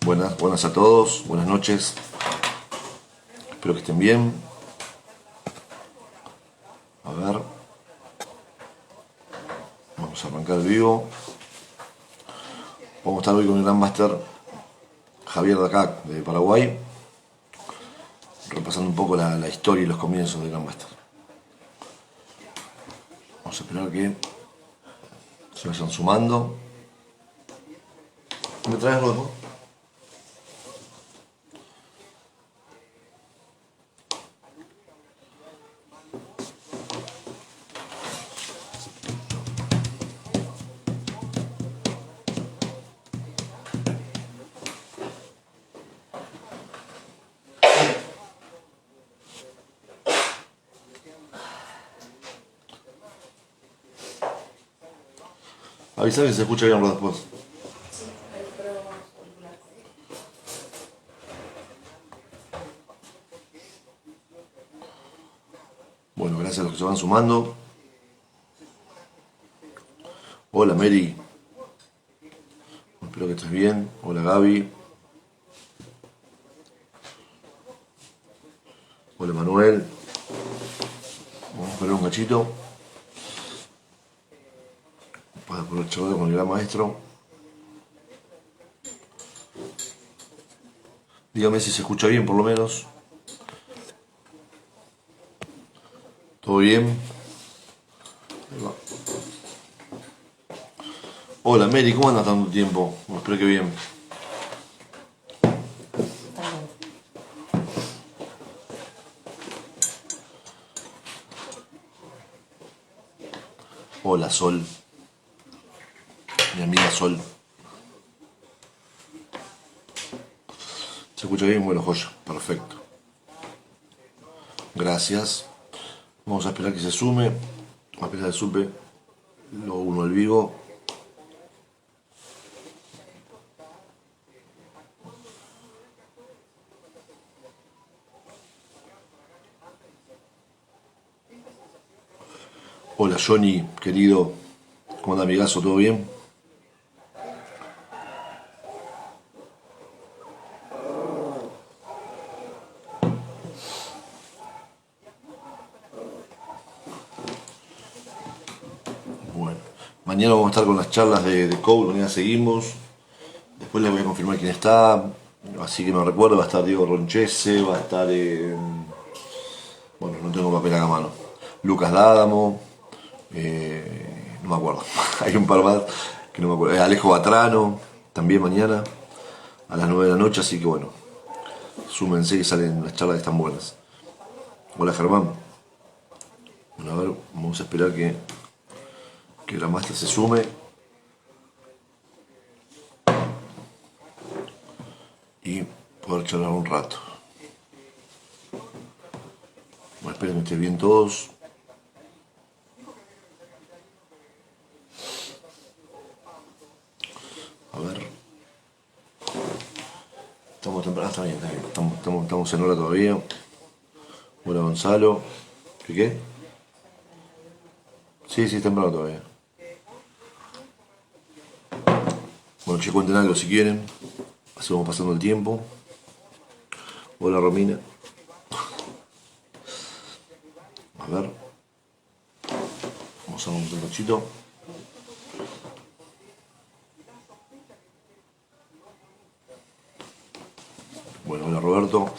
Buenas a todos, buenas noches, espero que estén bien. A ver, vamos a arrancar el vivo. Vamos a estar hoy con el Gran Master Javier de acá, de Paraguay, repasando un poco la historia y los comienzos del Gran Master. Vamos a esperar que se vayan sumando. ¿Me traes luego? Avisá que se escucha bien después. Bueno, gracias a los que se van sumando. Hola Mary, espero que estés bien. Hola Gaby. Hola Manuel. Vamos a esperar un cachito para poder charlar con el gran maestro. Dígame si se escucha bien por lo menos. ¿Todo bien? Hola Mary, ¿cómo andas tanto tiempo? Espero que bien. Hola Sol, mi amiga Sol. ¿Se escucha bien? Bueno, joya, perfecto. Gracias. Vamos a esperar que se sume. Apenas se supe, lo uno al vivo. Hola Johnny, querido. ¿Cómo anda amigazo? ¿Todo bien? Bueno, mañana vamos a estar con las charlas de Code, mañana seguimos. Después les voy a confirmar quién está. Así que no recuerdo, va a estar Diego Ronchese, va a estar... bueno, no tengo papel acá a mano. Lucas D'Adamo, no me acuerdo. Hay un par más que no me acuerdo. Alejo Batrano, también mañana a las 9 de la noche, así que bueno, súmense que salen las charlas que están buenas. Hola Germán. Bueno, a ver, vamos a esperar que la master se sume. Y poder charlar un rato. Bueno, espero que estén bien todos. A ver. Estamos temprano, está bien, está bien. Estamos en hora todavía. Hola Gonzalo. ¿Qué? Sí, sí, temprano todavía. Bueno, che, cuenten algo si quieren. Así vamos pasando el tiempo. Hola Romina. A ver. Vamos a un cachito. Bueno, hola Roberto.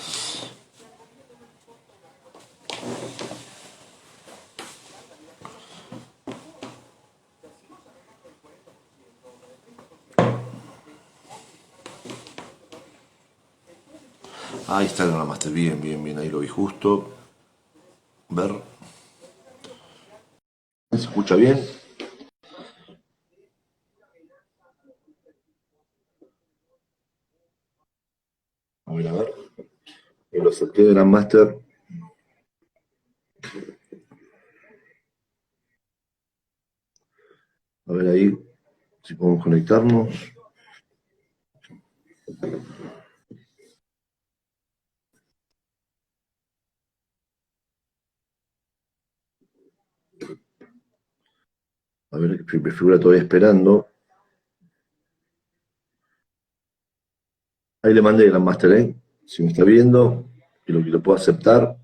Ahí está el Master. Bien, bien, bien. Ahí lo vi justo. Ver. ¿Se escucha bien? A ver, a ver. Y lo acepté de Gran Master. A ver ahí si podemos conectarnos. A ver, me figura todavía esperando. Ahí le mandé Grandmaster, ¿eh? Si me está viendo y lo puedo aceptar.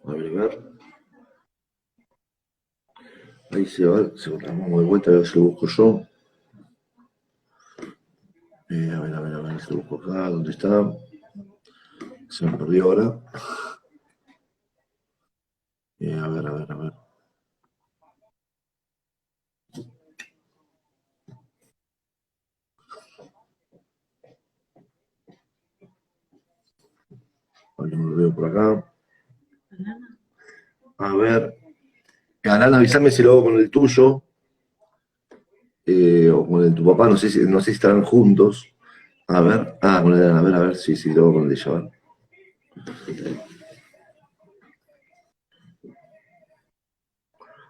A ver, a ver. Ahí se va, vamos de vuelta a ver si lo busco yo. A ver, si lo busco acá, ¿dónde está? Se me perdió ahora. A ver. A ver, no lo veo por acá. A ver. Alan, avísame si lo hago con el tuyo. O con el de tu papá, no sé si estarán juntos. A ver, con el de Alan, a ver, sí, lo hago con el de ella. A ver.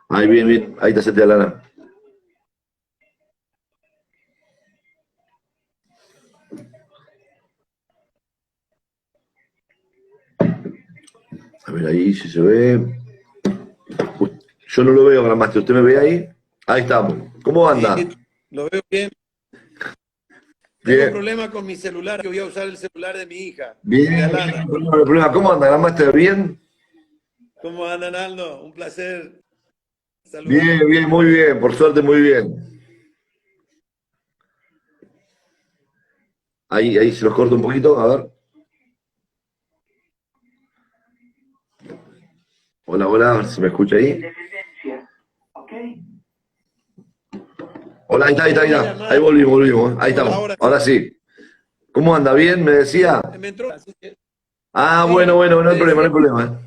Ahí, bien, ahí te acepté a Lana. A ver ahí si se ve. Yo no lo veo, Grandmaster. ¿Usted me ve ahí? Ahí estamos. ¿Cómo anda? Sí, lo veo bien. Tengo Bien. problemas con mi celular, que voy a usar el celular de mi hija, de Bien, Alana. no hay problema. ¿Cómo anda, Grandmaster? ¿Bien? ¿Cómo andan, Aldo? Un placer saludar. Bien, muy bien. Por suerte, muy bien. Ahí se los corto un poquito, a ver. Hola, a ver si me escucha ahí. Hola, ahí está. Ahí volvimos. Ahí estamos. Ahora sí. ¿Cómo anda? ¿Bien? ¿Me decía? Me entró, así que, Bueno, sí, no hay te problema, no decía. hay problema.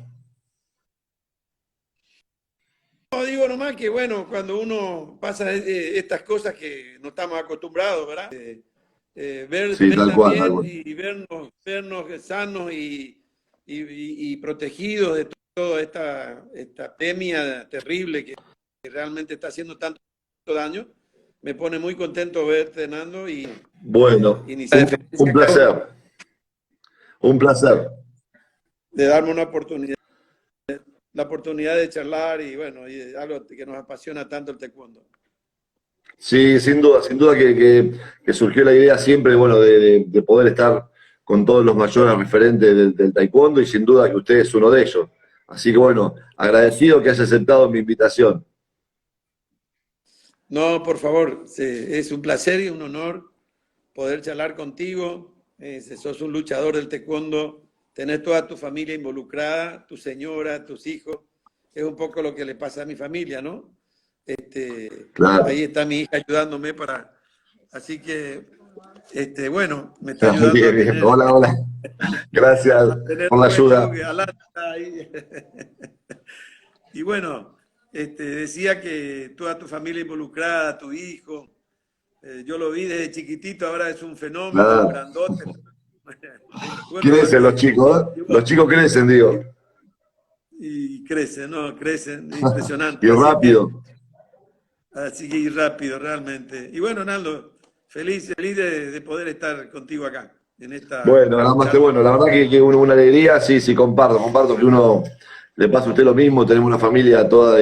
No, digo nomás que, bueno, cuando uno pasa estas cosas que no estamos acostumbrados, ¿verdad? Sí, Ver tal cual, tal también cual. y vernos sanos y protegidos de toda esta pandemia terrible que realmente está haciendo tanto daño. Me pone muy contento verte, Nando, y Bueno, iniciar un placer. Un placer. de darme una oportunidad, la oportunidad de charlar y bueno, y algo que nos apasiona tanto el taekwondo. Sí, sin duda que surgió la idea siempre, bueno, de poder estar con todos los mayores referentes del taekwondo y sin duda que usted es uno de ellos. Así que bueno, agradecido que haya aceptado mi invitación. No, por favor, es un placer y un honor poder charlar contigo. Sos un luchador del taekwondo, tenés toda tu familia involucrada, tu señora, tus hijos. Es un poco lo que le pasa a mi familia, ¿no? Claro. Ahí está mi hija ayudándome para... Así que, bueno, me está ayudando a Bien. tener, Hola. Gracias a tener por la dueño, ayuda. que Alana está ahí. Y bueno, decía que toda tu familia involucrada, tu hijo, yo lo vi desde chiquitito, ahora es un fenómeno, Nada. grandote. Me acuerdo Crecen los cuando chicos, ¿eh? Los chicos crecen, digo. y crecen, ¿no? Crecen, impresionante. Y rápido. Así que ir rápido, realmente. Y bueno, Naldo, feliz de poder estar contigo acá, en esta Bueno, nada más charla. bueno, la verdad que una alegría, sí, comparto que uno le pasa a usted lo mismo, tenemos una familia toda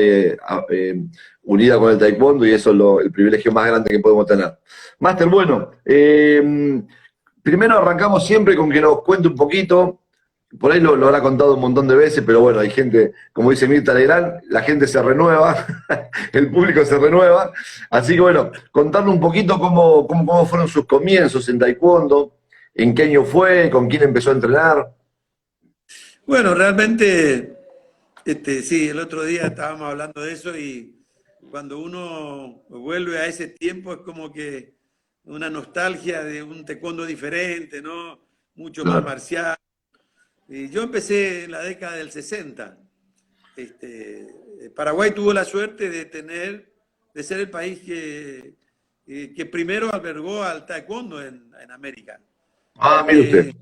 unida con el taekwondo y eso es el privilegio más grande que podemos tener. Máster, bueno, primero arrancamos siempre con que nos cuente un poquito, por ahí lo habrá contado un montón de veces, pero bueno, hay gente, como dice Mirta Legrand, la gente se renueva, el público se renueva, así que bueno, contarle un poquito cómo fueron sus comienzos en taekwondo. ¿En qué año fue? ¿Con quién empezó a entrenar? Bueno, realmente, sí, el otro día estábamos hablando de eso y cuando uno vuelve a ese tiempo es como que una nostalgia de un taekwondo diferente, ¿no? Mucho más Claro. marcial. Y yo empecé en la década del 60. Paraguay tuvo la suerte de ser el país que primero albergó al taekwondo en América. Mire usted.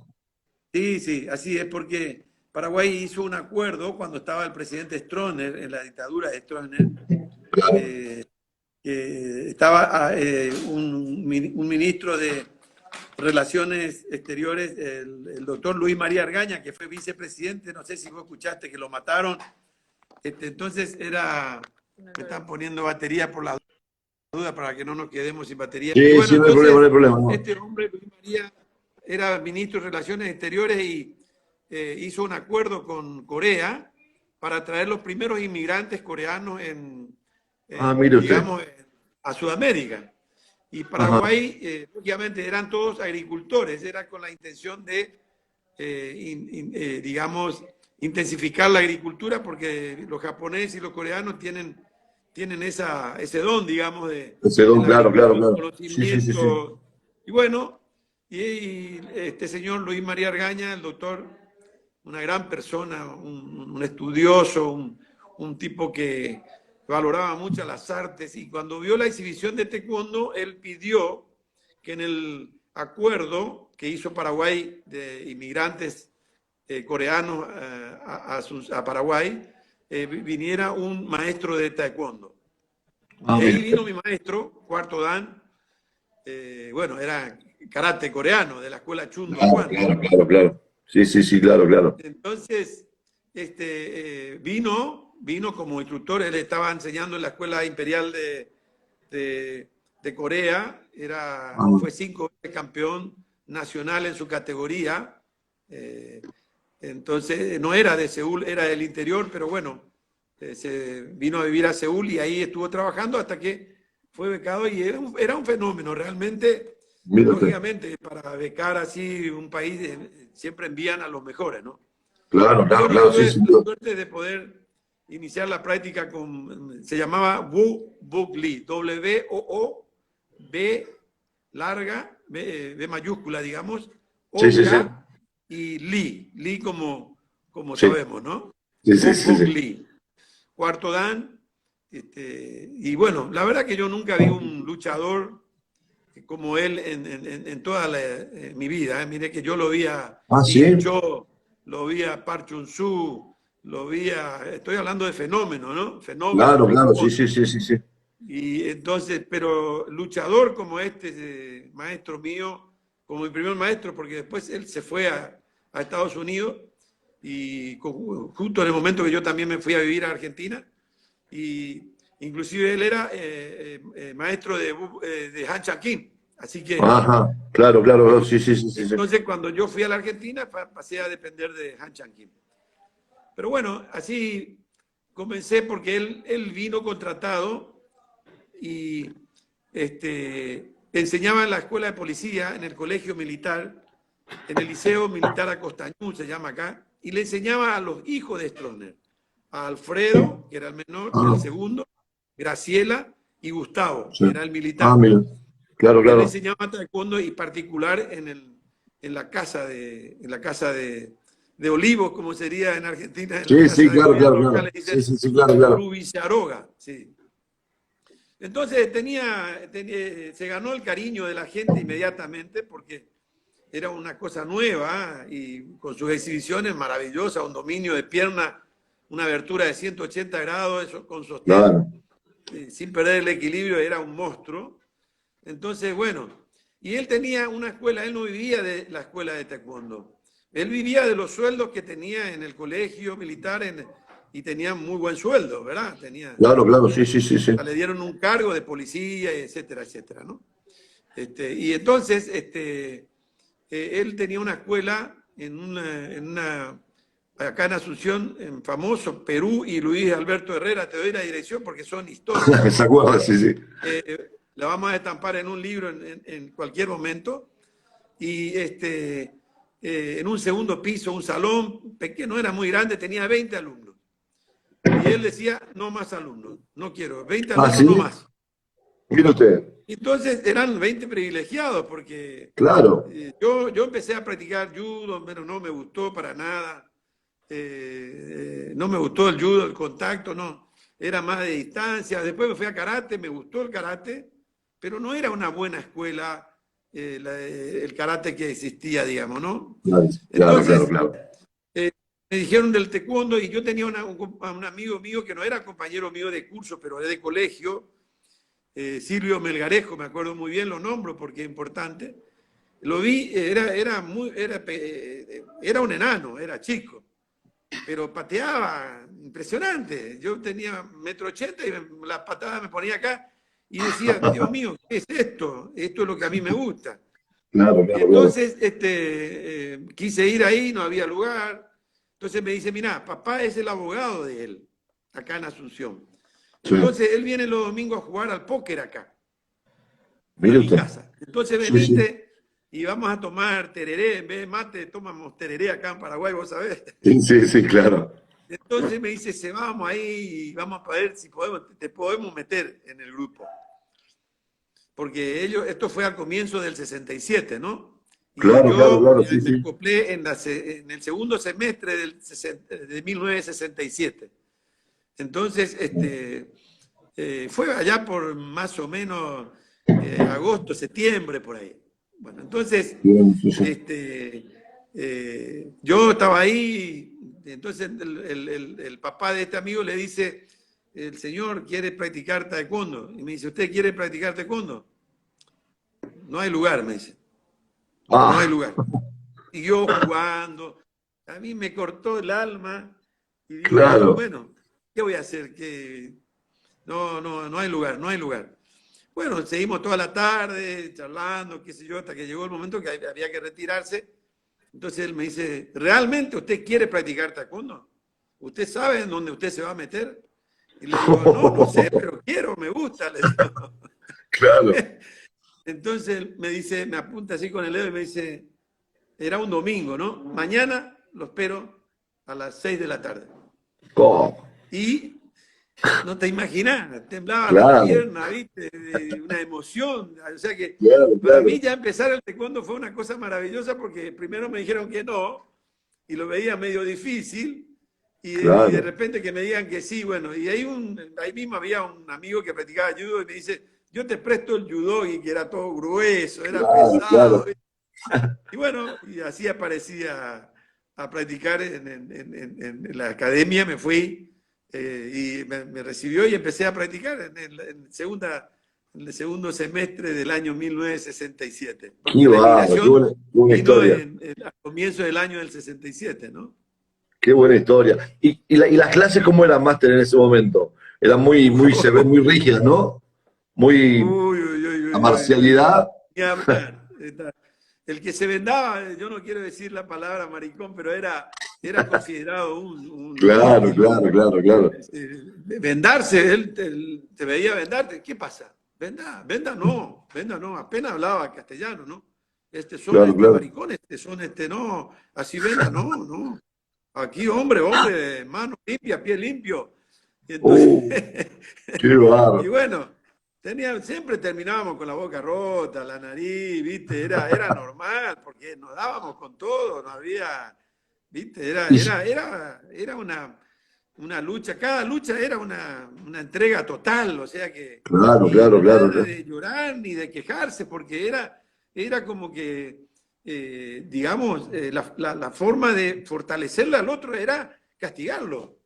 Sí, así es, porque Paraguay hizo un acuerdo cuando estaba el presidente Stroessner, en la dictadura de Stroessner, Claro. que estaba un ministro Relaciones Exteriores, el doctor Luis María Argaña, que fue vicepresidente, no sé si vos escuchaste que lo mataron. Entonces me están poniendo batería por la duda para que no nos quedemos sin batería. Y Sí, bueno, sí, no hay entonces, problema, no hay problema. No. este hombre, Luis María, era ministro de Relaciones Exteriores y hizo un acuerdo con Corea para traer los primeros inmigrantes coreanos Mire usted. digamos, a Sudamérica. Y Ajá. Paraguay, obviamente, eran todos agricultores, era con la intención de, digamos, intensificar la agricultura, porque los japoneses y los coreanos tienen ese don, digamos, de la Claro, agricultura, claro, claro. Sí, sí, sí, sí. conocimiento. Y bueno, y este señor Luis María Argaña, el doctor, una gran persona, un estudioso, un tipo que valoraba mucho las artes, y cuando vio la exhibición de taekwondo, él pidió que en el acuerdo que hizo Paraguay de inmigrantes coreanos a Paraguay, viniera un maestro de taekwondo. Y ahí vino mi maestro, Cuarto Dan, bueno, era karate coreano, de la escuela Chun Do Claro, Kwan. claro, claro, claro. Sí, sí, sí, claro, claro. Entonces, vino como instructor, él estaba enseñando en la Escuela Imperial de Corea, fue 5 veces campeón nacional en su categoría, entonces no era de Seúl, era del interior, pero bueno, se vino a vivir a Seúl y ahí estuvo trabajando hasta que fue becado y era un fenómeno, realmente, Mire usted. lógicamente, para becar así un país siempre envían a los mejores, ¿no? Claro, Y claro, bueno, claro, sí, tuve sí. la suerte de poder iniciar la práctica se llamaba Woo Buk Lee, W-O-O-B larga, B mayúscula, digamos, Sí, sí, sí. O-K y Lee como Sí, sabemos, ¿no? sí, sí, Woo sí, Buk sí. Lee. Cuarto Dan, y bueno, la verdad que yo nunca vi un luchador como él en toda mi vida. Mire que yo lo vi a Sí. Ing Cho, lo vi a Park Chun-soo, estoy hablando de fenómeno, ¿no? Fenómeno Claro, del claro, sí, taekwondo. sí, sí, sí, sí. Y entonces, pero luchador como este maestro mío, como mi primer maestro, porque después él se fue a Estados Unidos y justo en el momento que yo también me fui a vivir a Argentina, y inclusive él era maestro de Han Chan-Kim. Así que, Ajá, claro, claro, claro, sí, sí, sí, sí, sí. entonces cuando yo fui a la Argentina, pasé a depender de Han Chan-Kim. Pero bueno, así comencé porque él vino contratado y enseñaba en la escuela de policía, en el colegio militar, en el liceo militar Acostañú, se llama acá, y le enseñaba a los hijos de Stroessner, a Alfredo, que era el menor, el Ah, segundo, Graciela y Gustavo, sí. que era el militar. Mira. Claro, Él claro. enseñaba taekwondo y particular en la casa de Olivos, como sería en Argentina, en la Sí, sí, casa de claro, claro, gobierno acá claro. le Sí, dicen sí, sí, claro, claro. Rubizaroga, sí. Entonces se ganó el cariño de la gente inmediatamente porque era una cosa nueva y con sus exhibiciones maravillosas, un dominio de pierna, una abertura de 180 grados, eso con sostén, Claro. sin perder el equilibrio, era un monstruo. Entonces, bueno, y él tenía una escuela, él no vivía de la escuela de taekwondo, él vivía de los sueldos que tenía en el colegio militar y tenía muy buen sueldo, ¿verdad? Claro, claro, sí, sí, sí, sí. Le dieron un cargo de policía, etcétera, etcétera, ¿no? Y entonces, él tenía una escuela acá en Asunción, en famoso Perú, y Luis Alberto Herrera, te doy la dirección porque son históricas. ¿Se acuerda? Sí, sí. La vamos a estampar en un libro en cualquier momento. Y en un segundo piso, un salón pequeño, no era muy grande, tenía 20 alumnos. Y él decía, no más alumnos, no quiero, 20 alumnos, Sí. no más. Mire usted. Entonces eran 20 privilegiados porque Claro. yo empecé a practicar judo, pero no me gustó para nada. No me gustó el judo, el contacto, no. Era más de distancia. Después me fui a karate, me gustó el karate, pero no era una buena escuela el karate que existía, digamos, ¿no? Claro, claro, Entonces, claro. me dijeron del taekwondo y yo tenía un amigo mío que no era compañero mío de curso, pero de colegio, Silvio Melgarejo, me acuerdo muy bien, lo nombro porque es importante. Lo vi, era un enano, era chico, pero pateaba impresionante. Yo tenía 1,80 m y la patada me ponía acá y decía, Dios mío, ¿qué es esto? Esto es lo que a mí me gusta. Claro, Y claro, claro. entonces quise ir ahí, no había lugar. Entonces me dice, mira, papá es el abogado de él, acá en Asunción. Sí. Entonces él viene los domingos a jugar al póker acá, a Mire mi usted. casa. Entonces Sí, sí. venite y vamos a tomar tereré, en vez de mate, tomamos tereré acá en Paraguay, vos sabés. Sí, sí, sí, claro. Entonces me dice, se vamos ahí y vamos a ver si te podemos meter en el grupo. Porque esto fue al comienzo del 67, ¿no? Y Claro, claro, yo claro, sí, me sí. acoplé en el segundo semestre de 1967. Entonces, fue allá por más o menos agosto, septiembre, por ahí. Bueno, entonces, Bien, sí, sí. yo estaba ahí, entonces el papá de este amigo le dice, el señor quiere practicar taekwondo. Y me dice, ¿usted quiere practicar taekwondo? No hay lugar, me dice. No hay Ah, lugar. Siguió jugando. A mí me cortó el alma y digo yo, claro. bueno, ¿qué voy a hacer? No hay lugar, no hay lugar. Bueno, seguimos toda la tarde charlando, qué sé yo, hasta que llegó el momento que había que retirarse. Entonces él me dice, ¿realmente usted quiere practicar taekwondo? ¿Usted sabe en dónde usted se va a meter? Y le digo, no sé, pero quiero, me gusta, le digo. Claro. Entonces me dice, me apunta así con el dedo y me dice, era un domingo, ¿no? Mañana lo espero a las 6 de la tarde. Oh, Y no te imaginas, temblaba la claro, pierna, ¿viste? De una emoción. O sea que claro, para claro. mí ya empezar el taekwondo fue una cosa maravillosa porque primero me dijeron que no y lo veía medio difícil y de Claro. repente que me digan que sí, bueno, y ahí mismo había un amigo que practicaba judo y me dice, yo te presto el judogi, que era todo grueso, era Claro, claro. pesado. Y bueno, y así aparecí a practicar en la academia, me fui y me recibió y empecé a practicar en el segundo semestre del año 1967, Qué porque la bárbaro, inmigración qué buena vino historia. al comienzo del año del 67, ¿no? Qué buena historia. ¿Y las clases cómo eran, máster, en ese momento? Eran muy, muy, se ven muy rígidas, ¿no? Muy Uy, uy, uy, a uy, uy, uy, uy. marcialidad. Ni hablar. El que se vendaba, yo no quiero decir la palabra maricón, pero era considerado Claro, claro, claro, claro. vendarse, él te veía vendarte. ¿Qué pasa? Venda no, apenas hablaba castellano, ¿no? Son Claro, claro. maricones, no, así venda, no, no. Aquí, hombre, mano limpia, pie limpio. Y entonces, Oh, qué bárbaro. y bueno, siempre terminábamos con la boca rota, la nariz, ¿viste? Era normal, porque nos dábamos con todo, no había, ¿viste? Y, Era una lucha, cada lucha era una entrega total, o sea que, claro, y claro, claro, nada claro. de llorar ni de quejarse, porque era como que, digamos, la forma de fortalecerle al otro era castigarlo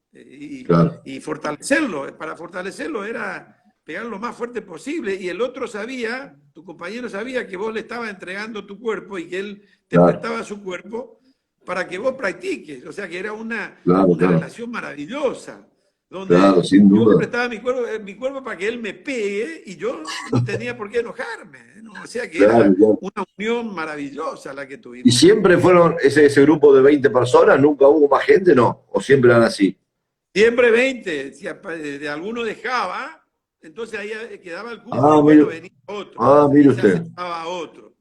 Claro, y fortalecerlo. Para fortalecerlo era pegar lo más fuerte posible y el otro sabía, tu compañero sabía que vos le estabas entregando tu cuerpo y que él te claro, prestaba su cuerpo para que vos practiques. O sea que era claro, una claro, relación maravillosa, claro, donde sin yo le duda. prestaba mi cuerpo para que él me pegue y yo no tenía por qué enojarme, ¿no? O sea que Claro, era claro. una unión maravillosa la que ¿Y tuvimos. siempre fueron ese grupo de 20 personas? ¿Nunca hubo más gente? No. ¿O siempre eran así? Siempre 20, si de alguno dejaba, entonces ahí quedaba el cupo y Ah, bueno, mire, venía otro mire y se usted. aceptaba a otro.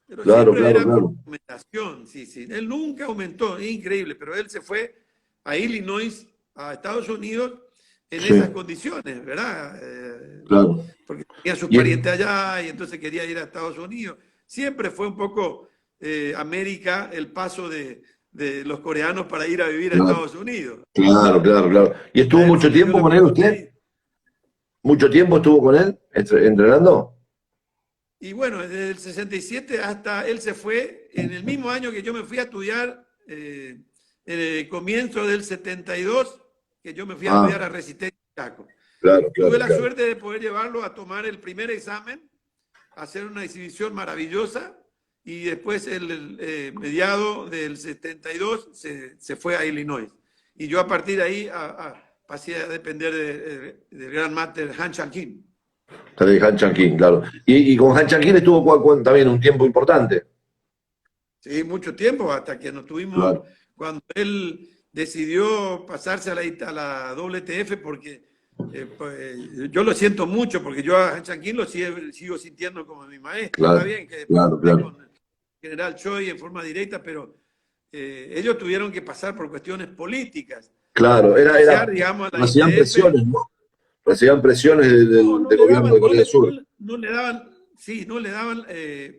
Pero Claro, siempre claro, era por claro. recomendación, sí, sí. Él nunca aumentó, es increíble, pero él se fue a Illinois, a Estados Unidos, en esas Sí, condiciones, ¿verdad? claro. Porque tenía sus Y, parientes allá y entonces quería ir a Estados Unidos. Siempre fue un poco América el paso de los coreanos para ir a vivir a claro, Estados Unidos. claro, claro, claro. ¿Y estuvo A él se mucho le dio tiempo la con él usted? oportunidad. ¿Mucho tiempo estuvo con él entrenando? Y bueno, desde el 67 hasta él se fue en el mismo año que yo me fui a estudiar, en el comienzo del 72, que yo me fui a Ah, estudiar a Resistencia Chaco. claro, Tuve claro, la claro. suerte de poder llevarlo a tomar el primer examen, a hacer una exhibición maravillosa y después mediado del 72 se fue a Illinois. Y yo a partir de ahí pasé a depender del Gran Master Han Chang-Kim. De Han Chang-King, claro. Y con Han Chang-King estuvo también un tiempo importante. Sí, mucho tiempo, hasta que nos tuvimos, Claro. cuando él decidió pasarse a la WTF, porque pues, yo lo siento mucho, porque yo a Han Chang-King lo sigo sintiendo como mi maestro. Está Claro, bien que después claro, esté claro. con el general Choi en forma directa, pero ellos tuvieron que pasar por cuestiones políticas para Claro, renunciar, digamos, a la recibían ITF. presiones, ¿no? Recibían presiones No, no del le gobierno daban, de Corea del Sur. no le daban, sí, no le daban,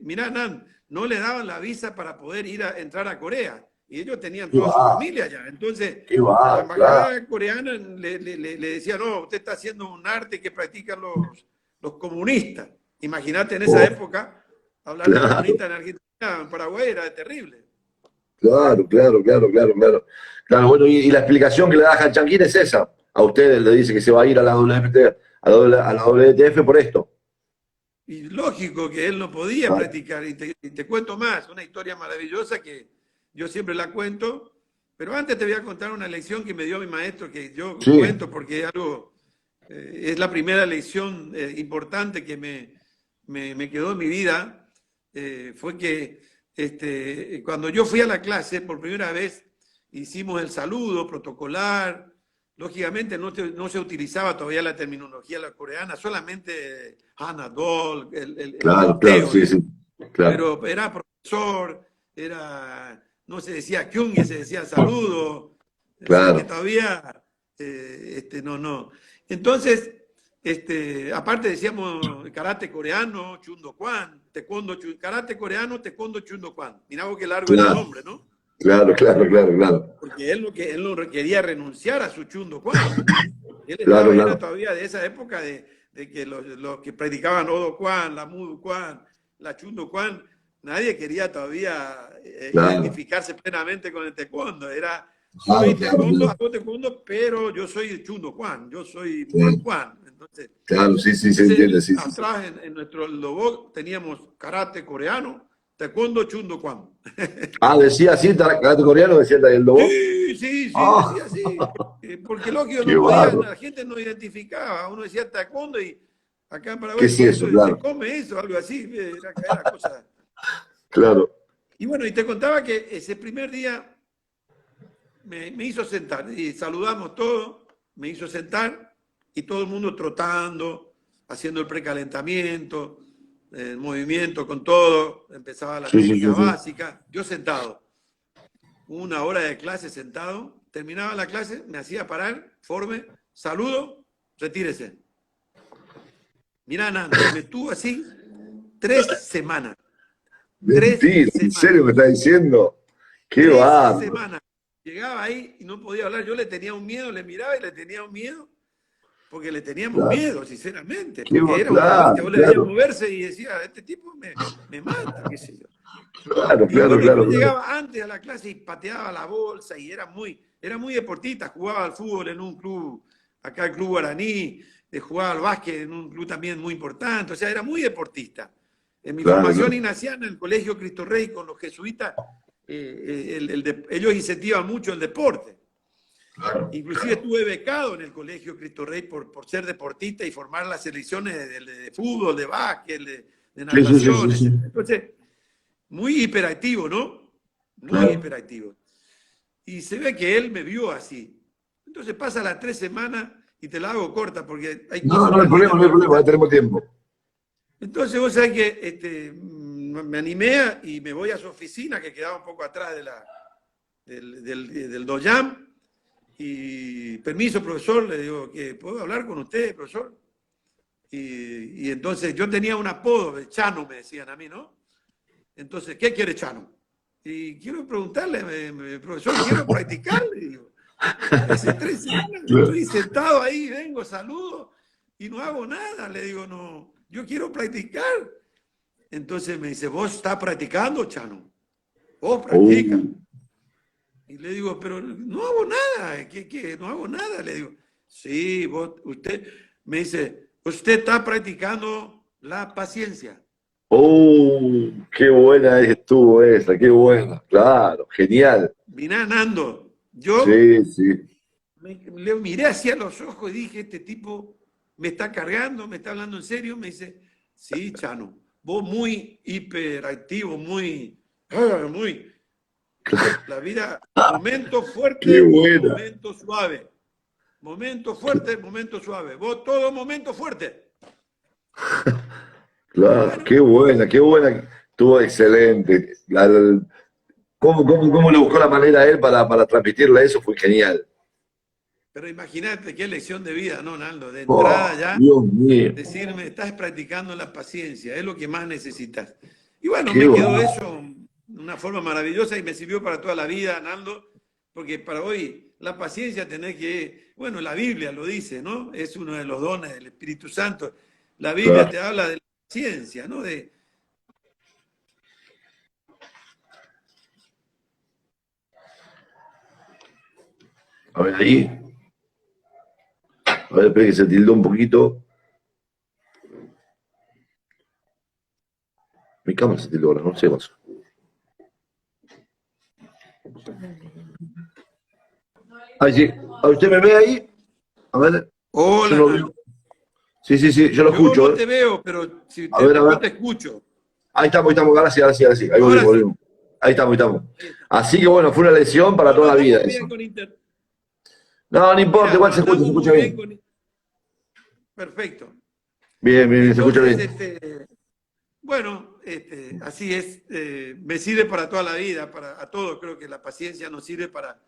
mirá, Nan, no le daban la visa para poder entrar a Corea. Y ellos tenían Qué toda su va, familia allá. Entonces, qué la va, claro. embajada coreana le decía, no, usted está haciendo un arte que practican los comunistas. Imagínate en esa Oh, época, hablar de claro, comunistas en Argentina, en Paraguay era terrible. claro, claro, claro, claro, claro. Claro, bueno, y la explicación que le da Han Chang-King es esa. A ustedes le dice que se va a ir a la WPT, a la WTF por esto. Y lógico que él no podía Claro. practicar. Y te cuento más, una historia maravillosa que yo siempre la cuento, pero antes te voy a contar una lección que me dio mi maestro, que yo Sí, cuento porque es algo, es la primera lección importante que me quedó en mi vida. Fue que cuando yo fui a la clase por primera vez, hicimos el saludo protocolar. Lógicamente no se utilizaba todavía la terminología la coreana, solamente Hanadol, el claro, claro, teo, sí, sí, digamos. claro, Pero era profesor, no se decía kyung, se decía saludo. O sea que claro. todavía, no. Entonces, aparte decíamos karate coreano, chundo kwan, taekwondo, karate coreano, taekwondo, chundo kwan. Mirá vos qué largo era el Claro, nombre, ¿no? claro, claro, claro, claro. Porque él no quería renunciar a su chundo kwan. Él Claro, era claro, todavía de esa época de que los que predicaban Odo Kwan, la Mudu Kwan, la Chundo Kwan, nadie quería todavía claro, identificarse plenamente con el taekwondo. Era, soy claro, claro, taekwondo, claro. hago taekwondo, pero yo soy Chundo Kwan, yo soy Mudu Sí, Kwan. claro, sí, sí, se Entonces entiende, sí, sí, sí. atrás en nuestro logo teníamos karate coreano, taekwondo, Chundo Kwan. Ah, decía así, karate coreano, decía el Lobo. Sí, sí, sí, Ah, decía así. Porque lógico, qué no podía, barro. la gente no identificaba. Uno decía taekwondo y acá en ¿Qué Paraguay, es ¿qué es eso? eso? ¿Se Claro, come eso? Algo así. Era cosa. claro. Y bueno, y te contaba que ese primer día me hizo sentar y saludamos todos, me hizo sentar y todo el mundo trotando, haciendo el precalentamiento, el movimiento con todo, empezaba la Sí, sí, técnica sí, sí. básica, yo sentado. Una hora de clase sentado, terminaba la clase, me hacía parar, forme, saludo, retírese. Mirá, Nan, me tuvo así 3 semanas. Mentira, ¿en 3 semanas. serio me está diciendo? Qué Tres barro. semanas. Llegaba ahí y no podía hablar. Yo le tenía un miedo, le miraba y le tenía un miedo, porque le teníamos Claro, miedo, sinceramente, qué porque era una bestia. claro, Vos le veías claro, moverse y decía, este tipo me mata, qué sé yo. claro, Y claro, bueno, y yo claro, claro. llegaba antes a la clase y pateaba la bolsa y era muy deportista, jugaba al fútbol en un club, acá el Club Guaraní, jugaba al básquet en un club también muy importante, o sea, era muy deportista. En mi Claro, formación claro. ignaciana, en el Colegio Cristo Rey con los jesuitas, ellos incentivan mucho el deporte. Claro. Inclusive estuve becado en el Colegio Cristo Rey por ser deportista y formar las selecciones de fútbol, de básquet, de Sí, sí, sí, natación, sí, sí. etc. Entonces, muy hiperactivo, ¿no? Muy Claro. hiperactivo. Y se ve que él me vio así. Entonces pasa las 3 semanas y te la hago corta porque hay No, cosas no hay más problema, lindas no hay para problema, ya contar. tenemos tiempo. Entonces vos sabés que me animé y me voy a su oficina que quedaba un poco atrás del Doyam. Y permiso, profesor, le digo, que ¿puedo hablar con usted, profesor? Y entonces yo tenía un apodo, de Chano me decían a mí, ¿no? Entonces, ¿qué quiere Chano? Y quiero preguntarle, profesor, quiero practicar, le digo. Hace 3 semanas Claro. estoy sentado ahí, vengo, saludo y no hago nada. Le digo, no, yo quiero practicar. Entonces me dice, ¿vos estás practicando, Chano? Vos practica. Uh, Y le digo, pero no hago nada, ¿qué? No hago nada. Le digo, sí, usted me dice, usted está practicando la paciencia. Qué buena estuvo esa, qué buena. Claro, genial. Mirá, Nando, yo Sí, sí. le miré hacia los ojos y dije, este tipo me está cargando, me está hablando en serio. Me dice, sí, Chano, vos muy hiperactivo, muy, la vida, momento Qué fuerte, buena. momento suave. Momento fuerte, momento suave. Vos todo momento fuerte. Claro, Bueno, qué buena, qué buena. Estuvo excelente. ¿Cómo le buscó la manera a él para transmitirle eso? Fue genial. pero imagínate qué lección de vida, ¿no, Naldo? De entrada Oh, ya, Dios mío. decirme, estás practicando la paciencia, es lo que más necesitas. Y bueno, Qué me quedó bueno. eso de una forma maravillosa y me sirvió para toda la vida, Naldo, porque para hoy la paciencia tenés que, bueno, la Biblia lo dice, ¿no? Es uno de los dones del Espíritu Santo. La Biblia Claro. te habla de la paciencia, ¿no? A ver ahí. A ver, espera que se tildó un poquito. Mi cámara se tildó ahora, no sé más. Ahí sí. ¿A usted me ve ahí? A ver, yo Hola, no Naldo. veo. Sí, sí, sí, yo lo Yo escucho, no ¿eh? te veo, pero A ver, a yo ver. te escucho. Ahí estamos, ahora sí, ahora sí, ahora sí. Ahí volvimos, Ahora sí, volvimos. Ahí estamos, ahí estamos. ahí está. Así que bueno, fue una lesión para No, no toda la vida andamos bien eso. con internet. No, no importa, Mirá, igual no se andamos escucha muy bien bien. con... Perfecto. Bien, bien, bien, se escucha Entonces, bien. bueno, así es. Me sirve para toda la vida, a todos. Creo que la paciencia nos sirve para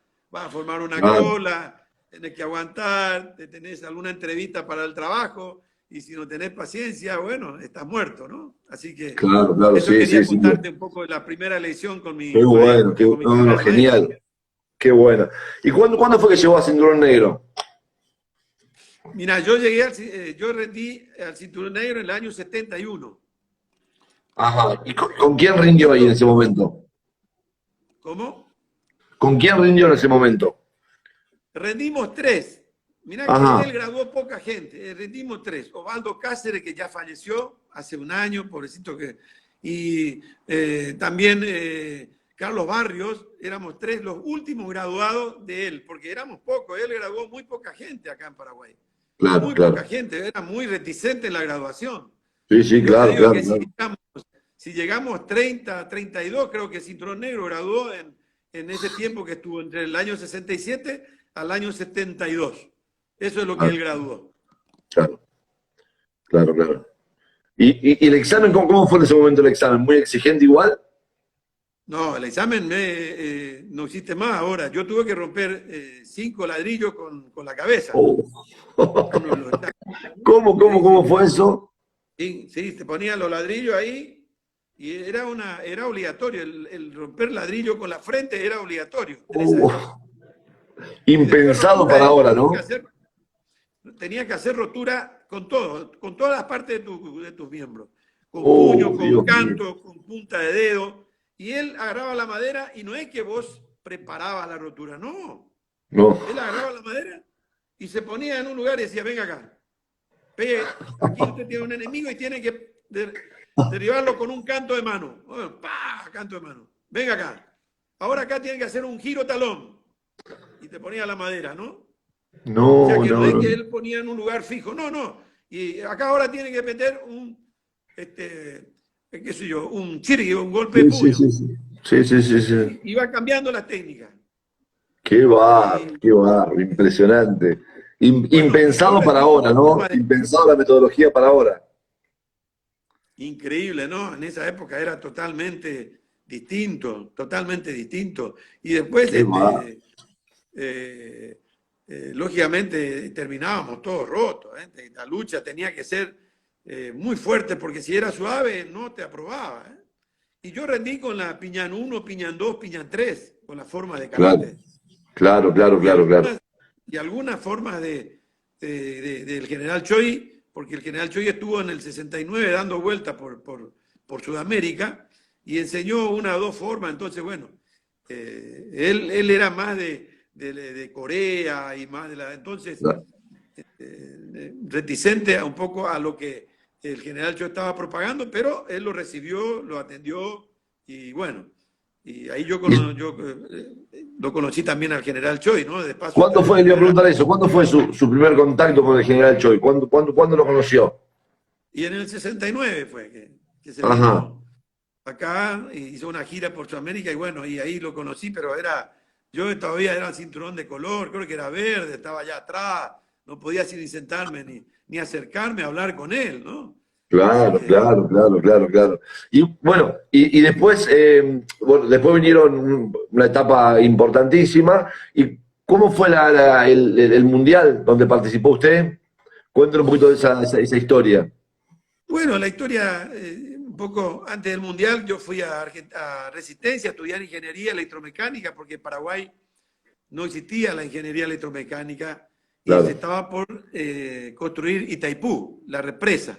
formar una Claro, cola, tenés que aguantar, te tenés alguna entrevista para el trabajo, y si no tenés paciencia, bueno, estás muerto, ¿no? Así que claro, claro, eso sí, sí, quería sí. contarte un poco de la primera lección con Qué mi bueno, maestro, con mi no, no, primer maestro. genial. Qué bueno. ¿Y cuándo fue que llegó a Cinturón Negro? Mira, yo rendí al cinturón negro en el año 71. Ajá. ¿Y con quién rindió ahí en Esto, ese momento? ¿cómo? ¿Con quién rindió en ese momento? Rendimos tres. Mirá que Ajá, él graduó poca gente. Rendimos tres. Osvaldo Cáceres, que ya falleció hace un año, pobrecito que. Y también Carlos Barrios, éramos tres los últimos graduados de él, porque éramos pocos. Él graduó muy poca gente acá en Paraguay. claro, Muy poca claro. gente, era muy reticente en la graduación. Sí, sí, Yo te claro, digo claro, que claro. si llegamos 30, 32, creo que Cinturón Negro graduó en ese tiempo que estuvo entre el año 67 al año 72. Eso es lo que Ah, él graduó. claro, claro, claro. ¿Y el examen, cómo fue en ese momento el examen? ¿Muy exigente igual? No, el examen no existe más ahora. Yo tuve que romper 5 ladrillos con la cabeza. Oh. Uno de los exámenes. Sí, ¿Cómo sí. fue eso? Sí, sí, te ponían los ladrillos ahí y era obligatorio. El romper ladrillo con la frente era obligatorio en esa época. Oh. Y después Impensado rotura, para ¿eh? ahora, ¿no? Tenía que hacer rotura con todo, con todas las partes de tus miembros. Con puño, Oh, con Dios mío. canto, con punta de dedo. Y él agarraba la madera y no es que vos preparabas la rotura, no. No, Él agarraba la madera y se ponía en un lugar y decía, venga acá, pegue, aquí usted tiene un enemigo y tiene que derribarlo con un canto de mano. Bueno, ¡pah! Canto de mano. Venga acá. Ahora acá tiene que hacer un giro talón. Y te ponía la madera, ¿no? O sea no, que no no, es no. que él ponía en un lugar fijo, no, no. Y acá ahora tiene que meter qué sé yo, un chirri, un golpe de Sí, sí, puño. sí, sí. Sí, sí, sí, sí. Y va cambiando las técnicas. Y Qué va, impresionante. bueno, y yo Impensado para rendí ahora, en ¿no? forma de... Impensado la metodología para ahora. Increíble, ¿no? En esa época era totalmente distinto, totalmente distinto. Y después, Qué va. lógicamente, terminábamos todos rotos. La lucha tenía que ser muy fuerte porque si era suave no te aprobaba. Y yo rendí con la piñán 1, piñán 2, piñán 3, con las formas de Claro, karate. claro, claro, Y claro, claro. algunas formas del general Choi, porque el general Choi estuvo en el 69 dando vueltas por Sudamérica y enseñó una o dos formas. Entonces, bueno, él era más de Corea y más de la... Entonces, reticente un poco a lo que el general Cho estaba propagando, pero él lo recibió, lo atendió y bueno, y ahí yo lo conocí también al general Choi, ¿no? De paso, ¿Cuándo fue, le iba a preguntar eso, cuándo fue su primer contacto con el general Choi? ¿Cuándo lo conoció? y en el 69 fue que se Ajá, vino acá, hizo una gira por Sudamérica y bueno, y ahí lo conocí, pero yo todavía era cinturón de color, creo que era verde, estaba allá atrás, no podía así ni sentarme ni acercarme a hablar con él, ¿no? Así claro, que, claro, claro, claro, claro. Y bueno, y después, bueno, después vinieron una etapa importantísima. ¿Y cómo fue el mundial donde participó usted? Cuéntanos un poquito de esa historia. bueno, la historia, un poco antes del Mundial, yo fui a Resistencia a estudiar ingeniería electromecánica, porque en Paraguay no existía la ingeniería electromecánica y se Claro, estaba por construir Itaipú, la represa.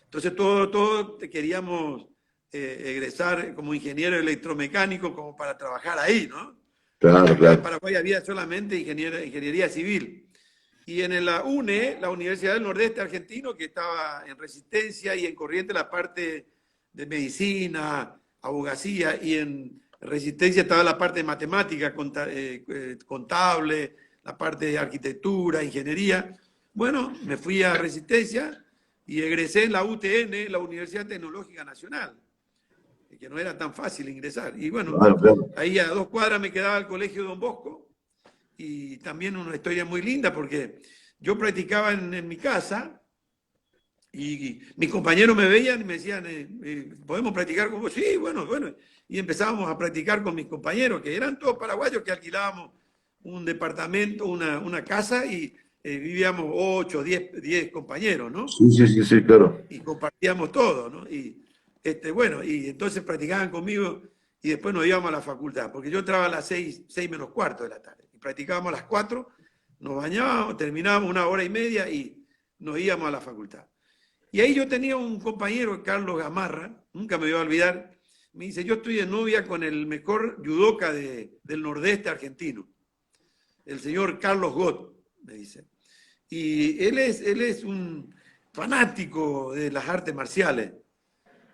Entonces todos queríamos egresar como ingeniero electromecánico como para trabajar ahí, ¿no? claro, Acá en claro, Paraguay había solamente ingeniería civil. Y en la UNE, la Universidad del Nordeste Argentino, que estaba en Resistencia y en Corrientes la parte de medicina, abogacía, y en Resistencia estaba la parte de matemática, contable, la parte de arquitectura, ingeniería. Bueno, me fui a Resistencia y egresé en la UTN, la Universidad Tecnológica Nacional, que no era tan fácil ingresar. Y bueno, claro, claro. ahí a 2 cuadras me quedaba el Colegio Don Bosco, y también una historia muy linda porque yo practicaba en mi casa y mis compañeros me veían y me decían, ¿podemos practicar con vos? Sí, bueno, bueno. Y empezábamos a practicar con mis compañeros, que eran todos paraguayos, que alquilábamos un departamento, una casa y vivíamos 8, 10 compañeros, ¿no? Sí, sí, sí, sí, claro. Y compartíamos todo, ¿no? Y bueno, y entonces practicaban conmigo y después nos íbamos a la facultad, porque yo entraba a las 6 menos cuarto de la tarde, y practicábamos a las 4, nos bañábamos, terminábamos 1 hora y media y nos íbamos a la facultad. Y ahí yo tenía un compañero, Carlos Gamarra, nunca me voy a olvidar, me dice, yo estoy de novia con el mejor judoka del nordeste argentino, el señor Carlos Gott, me dice. Y él es un fanático de las artes marciales.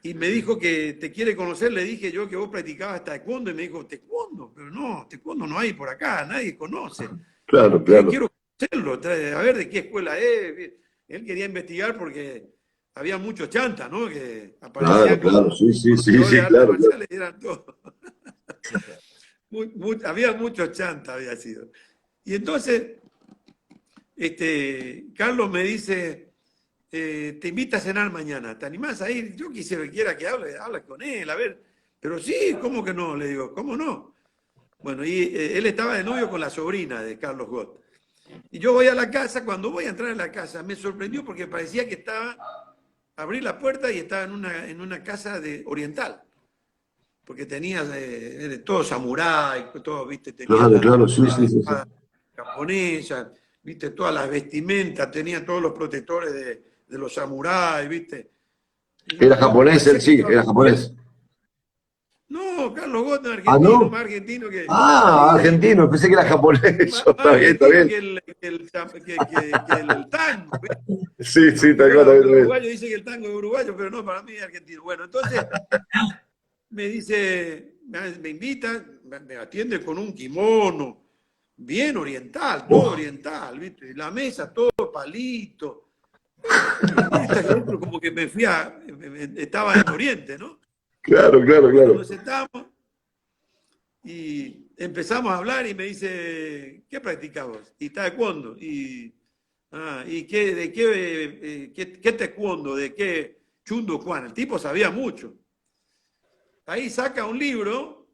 Y me dijo que te quiere conocer, le dije yo que vos practicabas taekwondo, y me dijo, taekwondo, pero no, taekwondo no hay por acá, nadie conoce. Claro, Yo claro. quiero conocerlo, a ver de qué escuela es. Él quería investigar porque había muchos chantas, ¿no? Que Claro, aparecían claro, como sí, sí, sí, conocedores de sí, artes claro, claro. marciales, eran todos. Había muchos chantas, había sido. Y entonces, Carlos me dice, te invita a cenar mañana, ¿te animás a ir? Yo quiera que hable con él, a ver. Pero sí, ¿cómo que no? Le digo, ¿cómo no? Bueno, y él estaba de novio con la sobrina de Carlos Gott. Y yo voy a la casa, cuando voy a entrar a la casa, me sorprendió porque parecía que abrí la puerta y estaba en una casa oriental, porque tenía todo samurái, todo, viste, tenía Claro, claro, sí, todas sí, las sí, sí. espadas japonesas, viste, todas las vestimentas, tenía todos los protectores de los samuráis, viste. Y Era yo japonés él, parecía que sí, estaba era viendo. japonés. No, Carlos Gott, Ah, argentino, ¿no? más argentino que. Ah, Sí, argentino, pensé que era japonés. más Está bien, está argentino bien. que el tango. Sí, sí, Aunque está bien, bueno, está aunque los bien. uruguayos dicen que el tango es uruguayo, pero no, para mí es argentino. Bueno, entonces me dice, me invita, me atiende con un kimono, bien oriental, todo Oh, oriental, ¿viste? La mesa, todo palito. Yo como que estaba en Oriente, ¿no? claro, claro, Bueno, claro. nos sentamos y empezamos a hablar y me dice, ¿qué practicabas? Y taekwondo. ¿Y qué taekwondo? ¿De qué chundo Juan? El tipo sabía mucho. Ahí saca un libro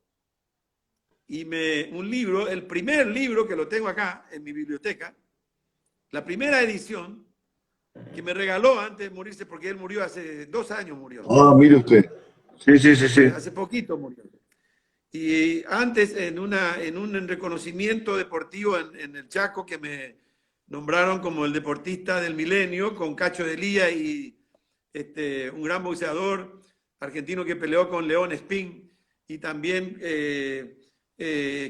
el primer libro que lo tengo acá en mi biblioteca, la primera edición que me regaló antes de morirse, porque él murió hace 2 años, murió. Ah, mire usted. Sí, sí, sí, sí. Hace poquito murió. Y antes, en un reconocimiento deportivo en el Chaco, que me nombraron como el deportista del milenio, con Cacho de Lía y un gran boxeador argentino que peleó con León Spin, y también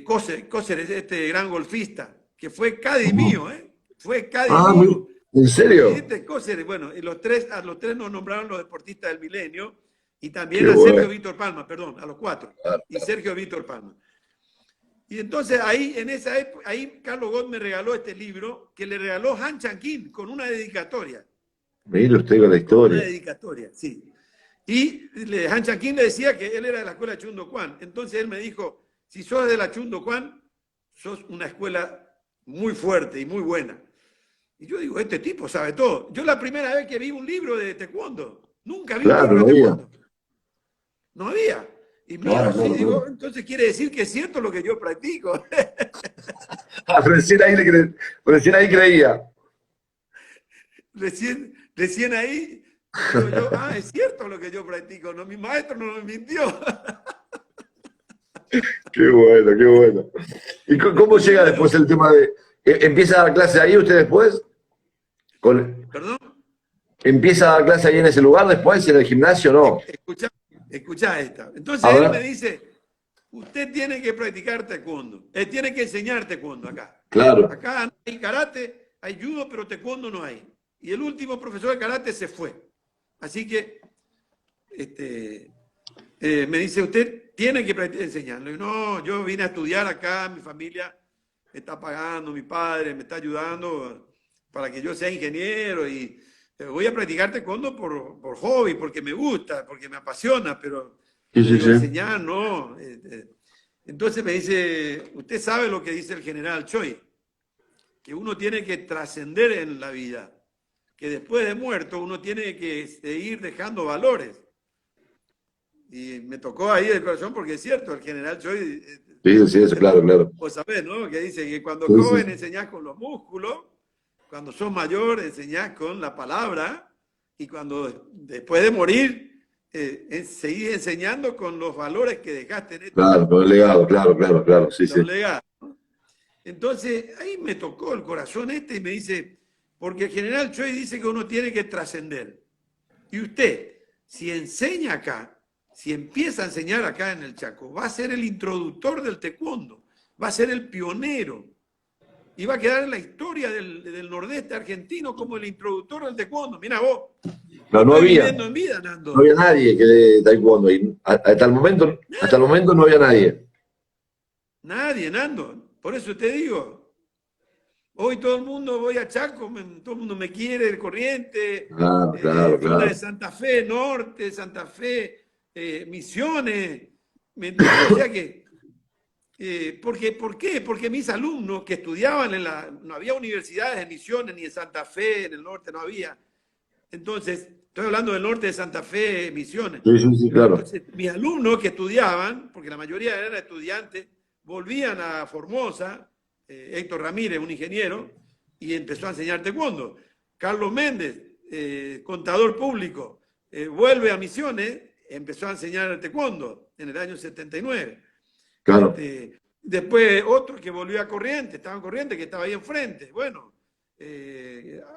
Coser, este gran golfista, que fue caddy mío, ¿eh? Fue caddy Ah, mío ¿En serio? diferentes cosas. Bueno, y a los tres nos nombraron los deportistas del milenio y también Qué a Sergio bueno. Víctor Palma, perdón, a los cuatro. Claro. Y Sergio Víctor Palma. Y entonces ahí, en esa época, ahí Carlos Ghosn me regaló este libro que le regaló Han Chanquín con una dedicatoria. Mire usted con la Con una historia. dedicatoria, sí. Y Han Chanquín le decía que él era de la escuela Chundo Kwan. Entonces él me dijo, si sos de la Chundo Kwan, sos una escuela muy fuerte y muy buena. Y yo digo, este tipo sabe todo. Yo la primera vez que vi un libro de taekwondo, nunca vi un Claro, libro no de había. taekwondo. No había. Y miro Claro, así y claro, digo, claro. entonces quiere decir que es cierto lo que yo practico. Ah, recién ahí creía. Recién ahí digo yo, ah, es cierto lo que yo practico. No, mi maestro no me mintió. Qué bueno, qué bueno. ¿Y cómo Entonces, llega después bueno, el tema de... ¿Empieza a dar clase ahí usted después? perdón, ¿Empieza a dar clase ahí en ese lugar después, en el gimnasio? No. escucha, escucha esta. A Entonces él me ver, dice, usted tiene que practicar taekwondo. Él tiene que enseñar taekwondo acá. claro. Acá no hay karate, hay judo, pero taekwondo no hay. Y el último profesor de karate se fue. Así que me dice, usted tiene que enseñarlo. Y no, yo vine a estudiar acá, mi familia me está pagando, mi padre me está ayudando para que yo sea ingeniero y voy a practicar taekwondo por hobby, porque me gusta, porque me apasiona, pero Sí, le sí, digo, sí. enseñar, no. Entonces me dice, usted sabe lo que dice el general Choi, que uno tiene que trascender en la vida, que después de muerto uno tiene que seguir dejando valores. Y me tocó ahí el corazón porque es cierto, el general Choi, Sí, sí, eso, claro, claro. vos sabés, ¿no? Que dice que cuando Sí, joven sí. enseñás con los músculos, cuando sos mayor enseñás con la palabra y cuando después de morir seguís enseñando con los valores que dejaste en este Claro, con el mundo, legado, claro, claro, claro. Sí, sí. los legados. Entonces ahí me tocó el corazón y me dice, porque el general Choi dice que uno tiene que trascender. Y usted, si enseña acá, si empieza a enseñar acá en el Chaco, va a ser el introductor del taekwondo, va a ser el pionero y va a quedar en la historia del nordeste argentino como el introductor del taekwondo. Mira vos, lo Pero no estoy había, viviendo en vida, no Nando. había nadie que de taekwondo. Y hasta el momento no había nadie. Nadie, Nando. Por eso te digo, hoy todo el mundo, voy a Chaco, todo el mundo me quiere, el Corriente, Claro, claro, zona de claro. Santa Fe, Norte, Santa Fe, Misiones, ¿me entiendes? O sea que, ¿por qué? Porque mis alumnos que estudiaban no había universidades en Misiones ni en Santa Fe, en el norte no había. Entonces, estoy hablando del norte de Santa Fe, Misiones. Sí, sí, sí, claro. Entonces, mis alumnos que estudiaban, porque la mayoría eran estudiantes, volvían a Formosa, Héctor Ramírez, un ingeniero, y empezó a enseñar taekwondo. Carlos Méndez, contador público, vuelve a Misiones, empezó a enseñar taekwondo en el año 79. Claro. Después otro que volvió a Corrientes, estaba en Corrientes, que estaba ahí enfrente. Bueno,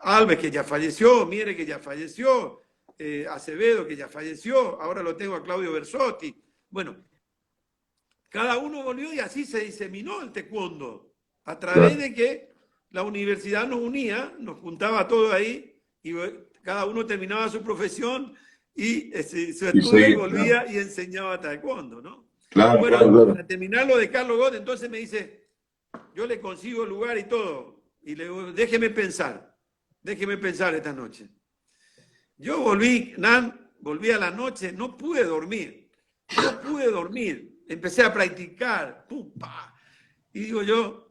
Alves, que ya falleció, Miere, que ya falleció, Acevedo, que ya falleció, ahora lo tengo a Claudio Bersotti. Bueno, cada uno volvió y así se diseminó el taekwondo, a través Claro. de que la universidad nos unía, nos juntaba todo ahí y cada uno terminaba su profesión y su Y estudio y seguir, claro. volvía y enseñaba taekwondo, ¿no? Claro, Bueno, claro, claro. para terminar lo de Carlos Ghosn, entonces me dice, yo le consigo el lugar y todo, y le digo, déjeme pensar esta noche. Yo volví a la noche, no pude dormir, empecé a practicar, pum, pa, y digo yo,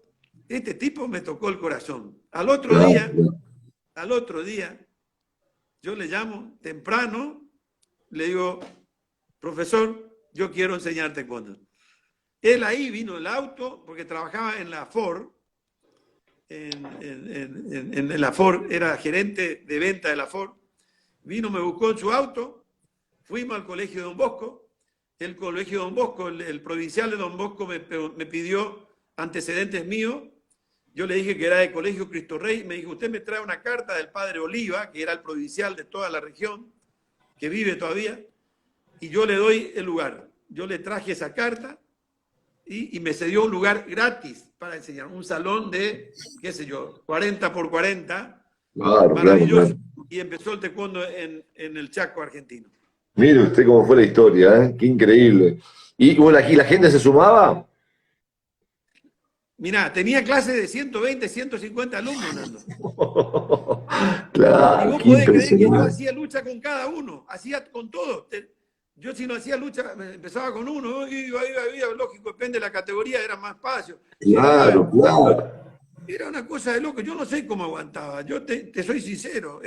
este tipo me tocó el corazón. Claro, claro. Al otro día, yo le llamo temprano, le digo, profesor, yo quiero enseñar taekwondo. Él ahí vino el auto, porque trabajaba en la Ford, en la Ford, era gerente de venta de la Ford. Vino, me buscó en su auto, fuimos al colegio de Don Bosco. El colegio de Don Bosco, el provincial de Don Bosco me pidió antecedentes míos. Yo le dije que era de Colegio Cristo Rey. Me dijo, usted me trae una carta del padre Oliva, que era el provincial de toda la región, que vive todavía, y yo le doy el lugar. Yo le traje esa carta y me cedió un lugar gratis para enseñar. Un salón de, qué sé yo, 40 por 40, Claro, claro, maravilloso. claro. Y empezó el taekwondo en el Chaco argentino. Mire usted cómo fue la historia, ¿eh? Qué increíble. Y bueno, aquí la gente se sumaba. Mirá, tenía clases de 120, 150 alumnos, Nando. Y Claro, vos qué podés creer que yo impresionante. hacía lucha con cada uno, hacía con todos. Yo si no hacía lucha, empezaba con uno, iba, lógico, depende de la categoría, era más espacio. Claro, Llegaba, claro. era una cosa de loco, yo no sé cómo aguantaba, yo te soy sincero.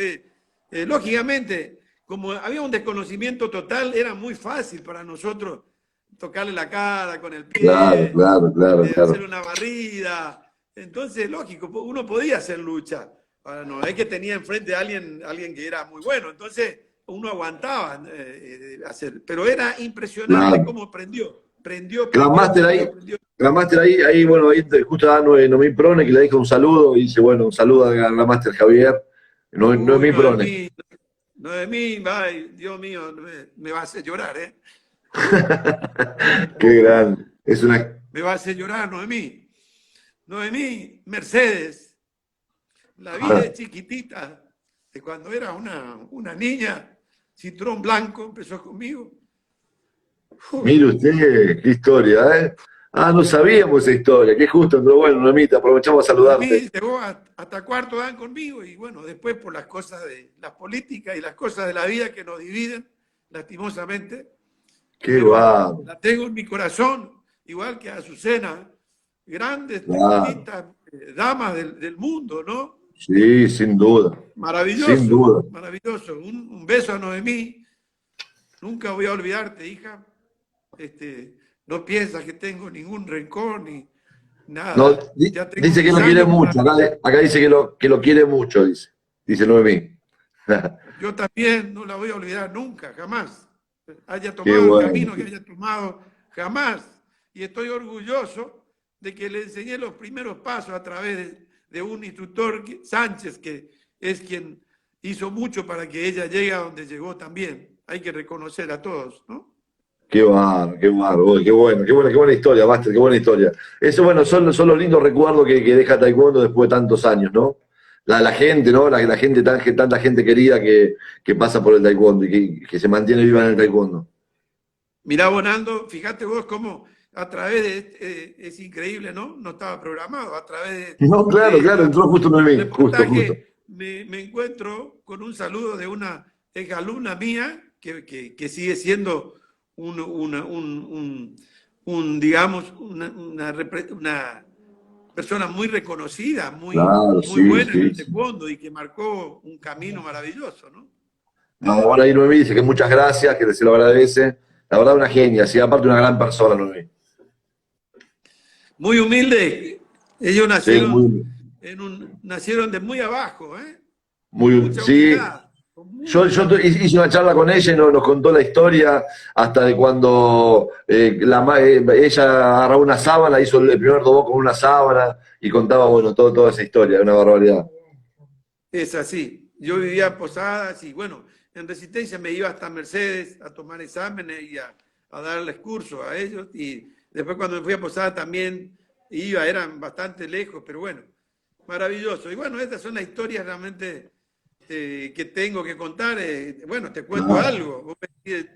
Lógicamente, como había un desconocimiento total, era muy fácil para nosotros tocarle la cara con el Claro, pie, claro, claro, hacer claro. una barrida. Entonces, lógico, uno podía hacer lucha. Ahora, no es que tenía enfrente a alguien que era muy bueno, entonces uno aguantaba hacer, pero era impresionante Claro. cómo prendió, Grandmaster prendió, ahí, prendió. Grandmaster ahí, bueno, ahí justo a Noemí Prone que le deja un saludo y dice, bueno, un saludo a Grandmaster Javier. Uy, Noemí no de Prone. mí, no de mí, ay, Dios mío, me va a hacer llorar, ¿eh? Qué grande. Es una. Me va a hacer llorar, Noemí. Noemí, Mercedes, la vida es chiquitita, de cuando era una niña, cinturón blanco, empezó conmigo. Uy, Mire usted, qué historia, ¿eh? Ah, no sabíamos esa historia, qué justo, pero bueno, Noemita, aprovechamos a saludarte. Noemí llegó hasta cuarto dan conmigo y bueno, después por las cosas de las políticas y las cosas de la vida que nos dividen, lastimosamente, Qué pero va, la tengo en mi corazón, igual que Azucena, grandes claro. taekwondistas, damas del mundo, ¿no? Sí, sin duda, sin Maravilloso, duda. maravilloso. Un beso a Noemí. Nunca voy a olvidarte, hija. No piensas que tengo ningún rencor ni No, nada. Ya tengo dice que mis lo quiere años para mucho, acá dice que lo quiere mucho, dice Noemí. yo también no la voy a olvidar nunca, jamás. Haya Qué tomado el bueno. camino que haya tomado, jamás. Y estoy orgulloso de que le enseñé los primeros pasos a través de un instructor, Sánchez, que es quien hizo mucho para que ella llegue a donde llegó también. Hay que reconocer a todos, ¿no? Qué bárbaro, qué bárbaro, uy, qué buena historia, Master, qué buena historia. Eso, bueno, son los lindos recuerdos que deja Taekwondo después de tantos años, ¿no? La gente, ¿no? La gente, tanta gente querida que pasa por el Taekwondo y que se mantiene viva en el Taekwondo. Mirá, Bonaldo, fíjate vos cómo a través de, es increíble, ¿no? No estaba programado, a través No, claro, de claro, esta entró justo Noemí, justo, justo. reportaje me encuentro con un saludo de una exalumna mía que sigue siendo digamos, una persona muy reconocida, Claro, muy sí, buena en sí, el sí. taekwondo y que marcó un camino maravilloso, ¿no? No, bueno, ahí Noemí dice que muchas gracias, que se lo agradece. La verdad, una genia, sí, aparte una gran persona, Noemí. Muy humilde. Ellos Sí, nacieron de muy abajo, ¿eh? Con muy, mucha sí. humildad, con Yo mucha humildad. hice una charla con ella y nos contó la historia hasta de cuando ella agarró una sábana, hizo el primer dobó con una sábana y contaba, bueno, toda esa historia, una barbaridad. Es así. Yo vivía en Posadas y bueno, en Resistencia me iba hasta Mercedes a tomar exámenes y a darles curso a ellos. Y después cuando me fui a Posadas también iba, eran bastante lejos, pero bueno, maravilloso. Y bueno, estas son las historias realmente que tengo que contar. Bueno, te cuento Claro, algo. Vos me decís,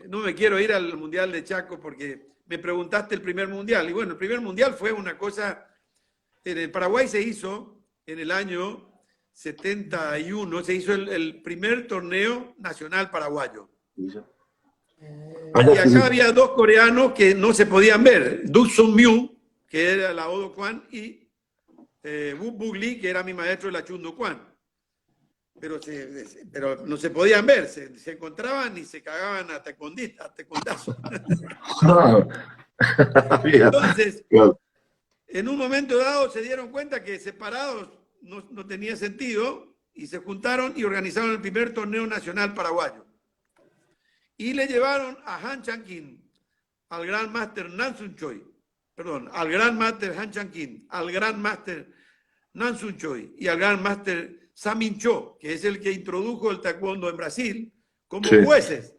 no me quiero ir al Mundial de Chaco porque me preguntaste el primer Mundial. Y bueno, el primer Mundial fue una cosa, en el Paraguay se hizo en el año 71, se hizo el primer torneo nacional paraguayo. Y acá había dos coreanos que no se podían ver, Duk Sung Myu, que era la Odo Kwan, y Wu Bugli, que era mi maestro de la Chundo Kwan. Pero no se podían ver, se encontraban y se cagaban a tecondazo. mira, Entonces, claro, en un momento dado se dieron cuenta que separados no tenía sentido y se juntaron y organizaron el primer torneo nacional paraguayo. Y le llevaron a Han Chang-Kim, al gran máster Nan Sun Choi, perdón, al gran máster Han Chang-Kim, al gran máster Nan Sun Choi y al gran máster Samin Cho, que es el que introdujo el taekwondo en Brasil, como sí, jueces.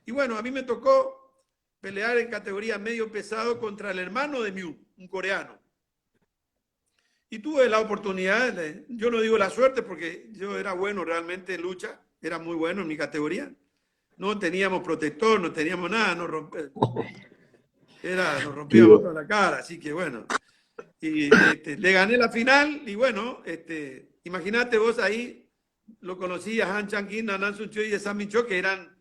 Y bueno, a mí me tocó pelear en categoría medio pesado contra el hermano de Myu, un coreano. Y tuve la oportunidad, yo no digo la suerte porque yo era bueno realmente en lucha, era muy bueno en mi categoría. No teníamos protector, no teníamos nada, nos rompíamos toda la cara, así que bueno. Y le gané la final y bueno, imagínate vos ahí, lo conocí a Han Chang-Kim, a Nan Sun-choi y a Sam Min-cho, que eran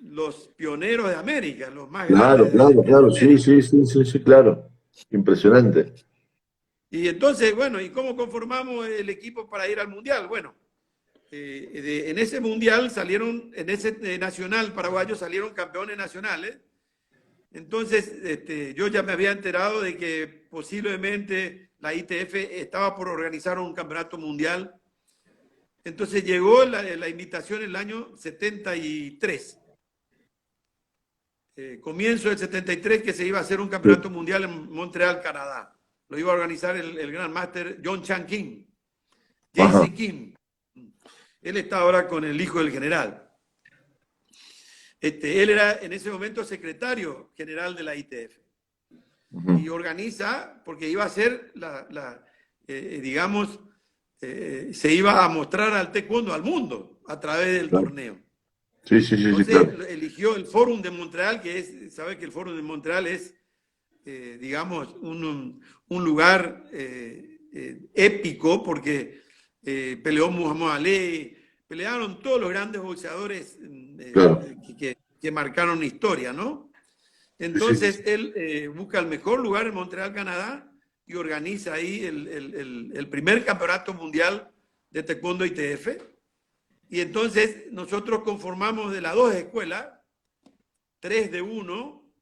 los pioneros de América, los más Claro, grandes claro, de claro, sí, América. sí, sí, sí, sí, claro. Impresionante. Y entonces, bueno, ¿y cómo conformamos el equipo para ir al Mundial? Bueno, en ese Mundial salieron, en ese nacional paraguayo salieron campeones nacionales. Entonces, yo ya me había enterado de que posiblemente la ITF estaba por organizar un campeonato mundial. Entonces llegó la invitación en el año 73. Comienzo del 73 que se iba a hacer un campeonato mundial en Montreal, Canadá. Lo iba a organizar el gran máster John Chan Kim, Ajá. JC Kim. Él está ahora con el hijo del general. Él era en ese momento secretario general de la ITF. Y organiza, porque iba a ser, digamos, se iba a mostrar al taekwondo al mundo a través del Claro. torneo. Sí, sí, sí, sí, Entonces claro. eligió el Fórum de Montreal, que es, sabe que el Fórum de Montreal es, digamos, un lugar épico, porque peleó Muhammad Ali, pelearon todos los grandes boxeadores Claro. que marcaron historia, ¿no? Sí, sí, sí, Entonces él busca el mejor lugar en Montreal, Canadá, y organiza ahí el primer campeonato mundial de taekwondo ITF. Y entonces nosotros conformamos de las dos escuelas, 3 de 1,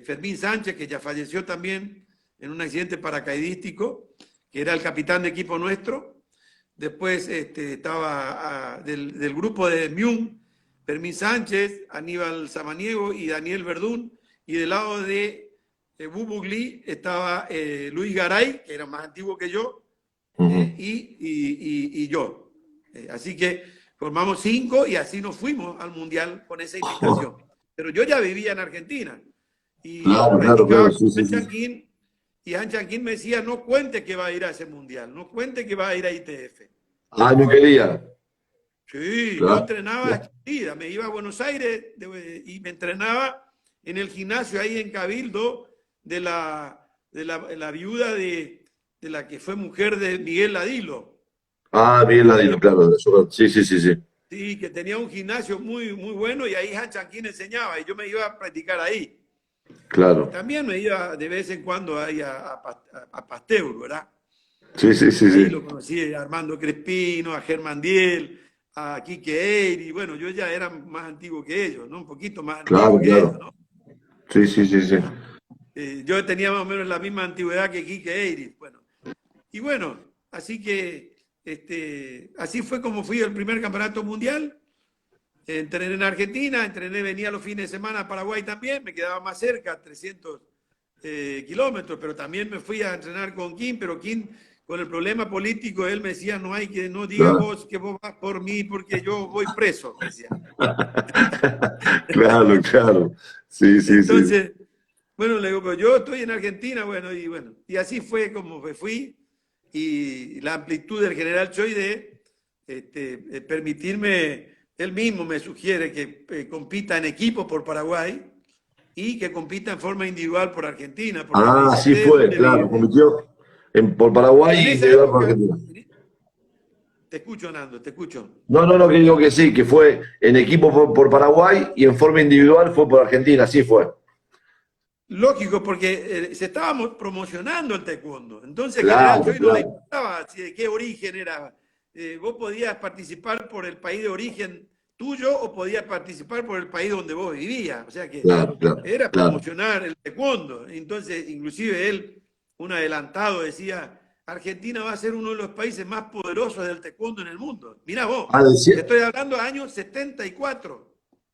Fermín Sánchez, que ya falleció también en un accidente paracaidístico, que era el capitán de equipo nuestro. Después estaba del grupo de Myung, Fermín Sánchez, Aníbal Samaniego y Daniel Verdún. Y del lado de Bubugli estaba Luis Garay, que era más antiguo que yo, y yo. Así que formamos 5 y así nos fuimos al Mundial con esa invitación. Pero yo ya vivía en Argentina y claro, claro, claro, practicaba sí, con sí, Han sí. Chanquín, y Han Chanquín me decía, no cuente que va a ir a ese Mundial, no cuente que va a ir a ITF. Ah, no quería. Sí, yo Claro, entrenaba escondida, me iba a Buenos Aires y me entrenaba en el gimnasio ahí en Cabildo de la viuda de la que fue mujer de Miguel Ladilo, ah, bien que ladino, tenía, claro. Sí, sí, sí, sí. sí, que tenía un gimnasio muy, muy bueno y ahí Han Chanquín enseñaba y yo me iba a practicar ahí. Y Claro. también me iba de vez en cuando ahí a Pasteur, ¿verdad? Sí, sí, sí, Ahí sí. lo conocí a Armando Crespino, a Germán Diel, a Quique Eyri. Bueno, yo ya era más antiguo que ellos, ¿no? Un poquito más antiguo Claro, que ellos, claro. ¿no? Sí, sí, sí, sí. Yo tenía más o menos la misma antigüedad que Quique Eyri. Bueno, y bueno, así que así fue como fui al primer campeonato mundial. Entrené en Argentina, venía los fines de semana a Paraguay también, me quedaba más cerca, 300 kilómetros, pero también me fui a entrenar con Kim, pero Kim, con el problema político, él me decía, no diga Claro, vos que vos vas por mí porque yo voy preso, me decía. claro, claro. Sí, sí, sí. Entonces, bueno, le digo, pero yo estoy en Argentina, bueno, y así fue como me fui, y la amplitud del general Choi de permitirme, él mismo me sugiere que compita en equipo por Paraguay y que compita en forma individual por Argentina, porque me Ah, dice, sí ¿usted de fue, dónde claro. vive? Compitió por Paraguay En y esa individual por época, Argentina. te escucho, Nando, te escucho. No, no, no, que digo que sí, que fue en equipo por Paraguay y en forma individual fue por Argentina, sí fue. Lógico, porque se estábamos promocionando el taekwondo. Entonces, General Claro, Choi no le claro, importaba de qué origen era. Vos podías participar por el país de origen tuyo o podías participar por el país donde vos vivías. O sea que claro, claro, era claro. promocionar el taekwondo. Entonces, inclusive él, un adelantado, decía, Argentina va a ser uno de los países más poderosos del taekwondo en el mundo. Mirá vos, Ah, te estoy hablando de años 74.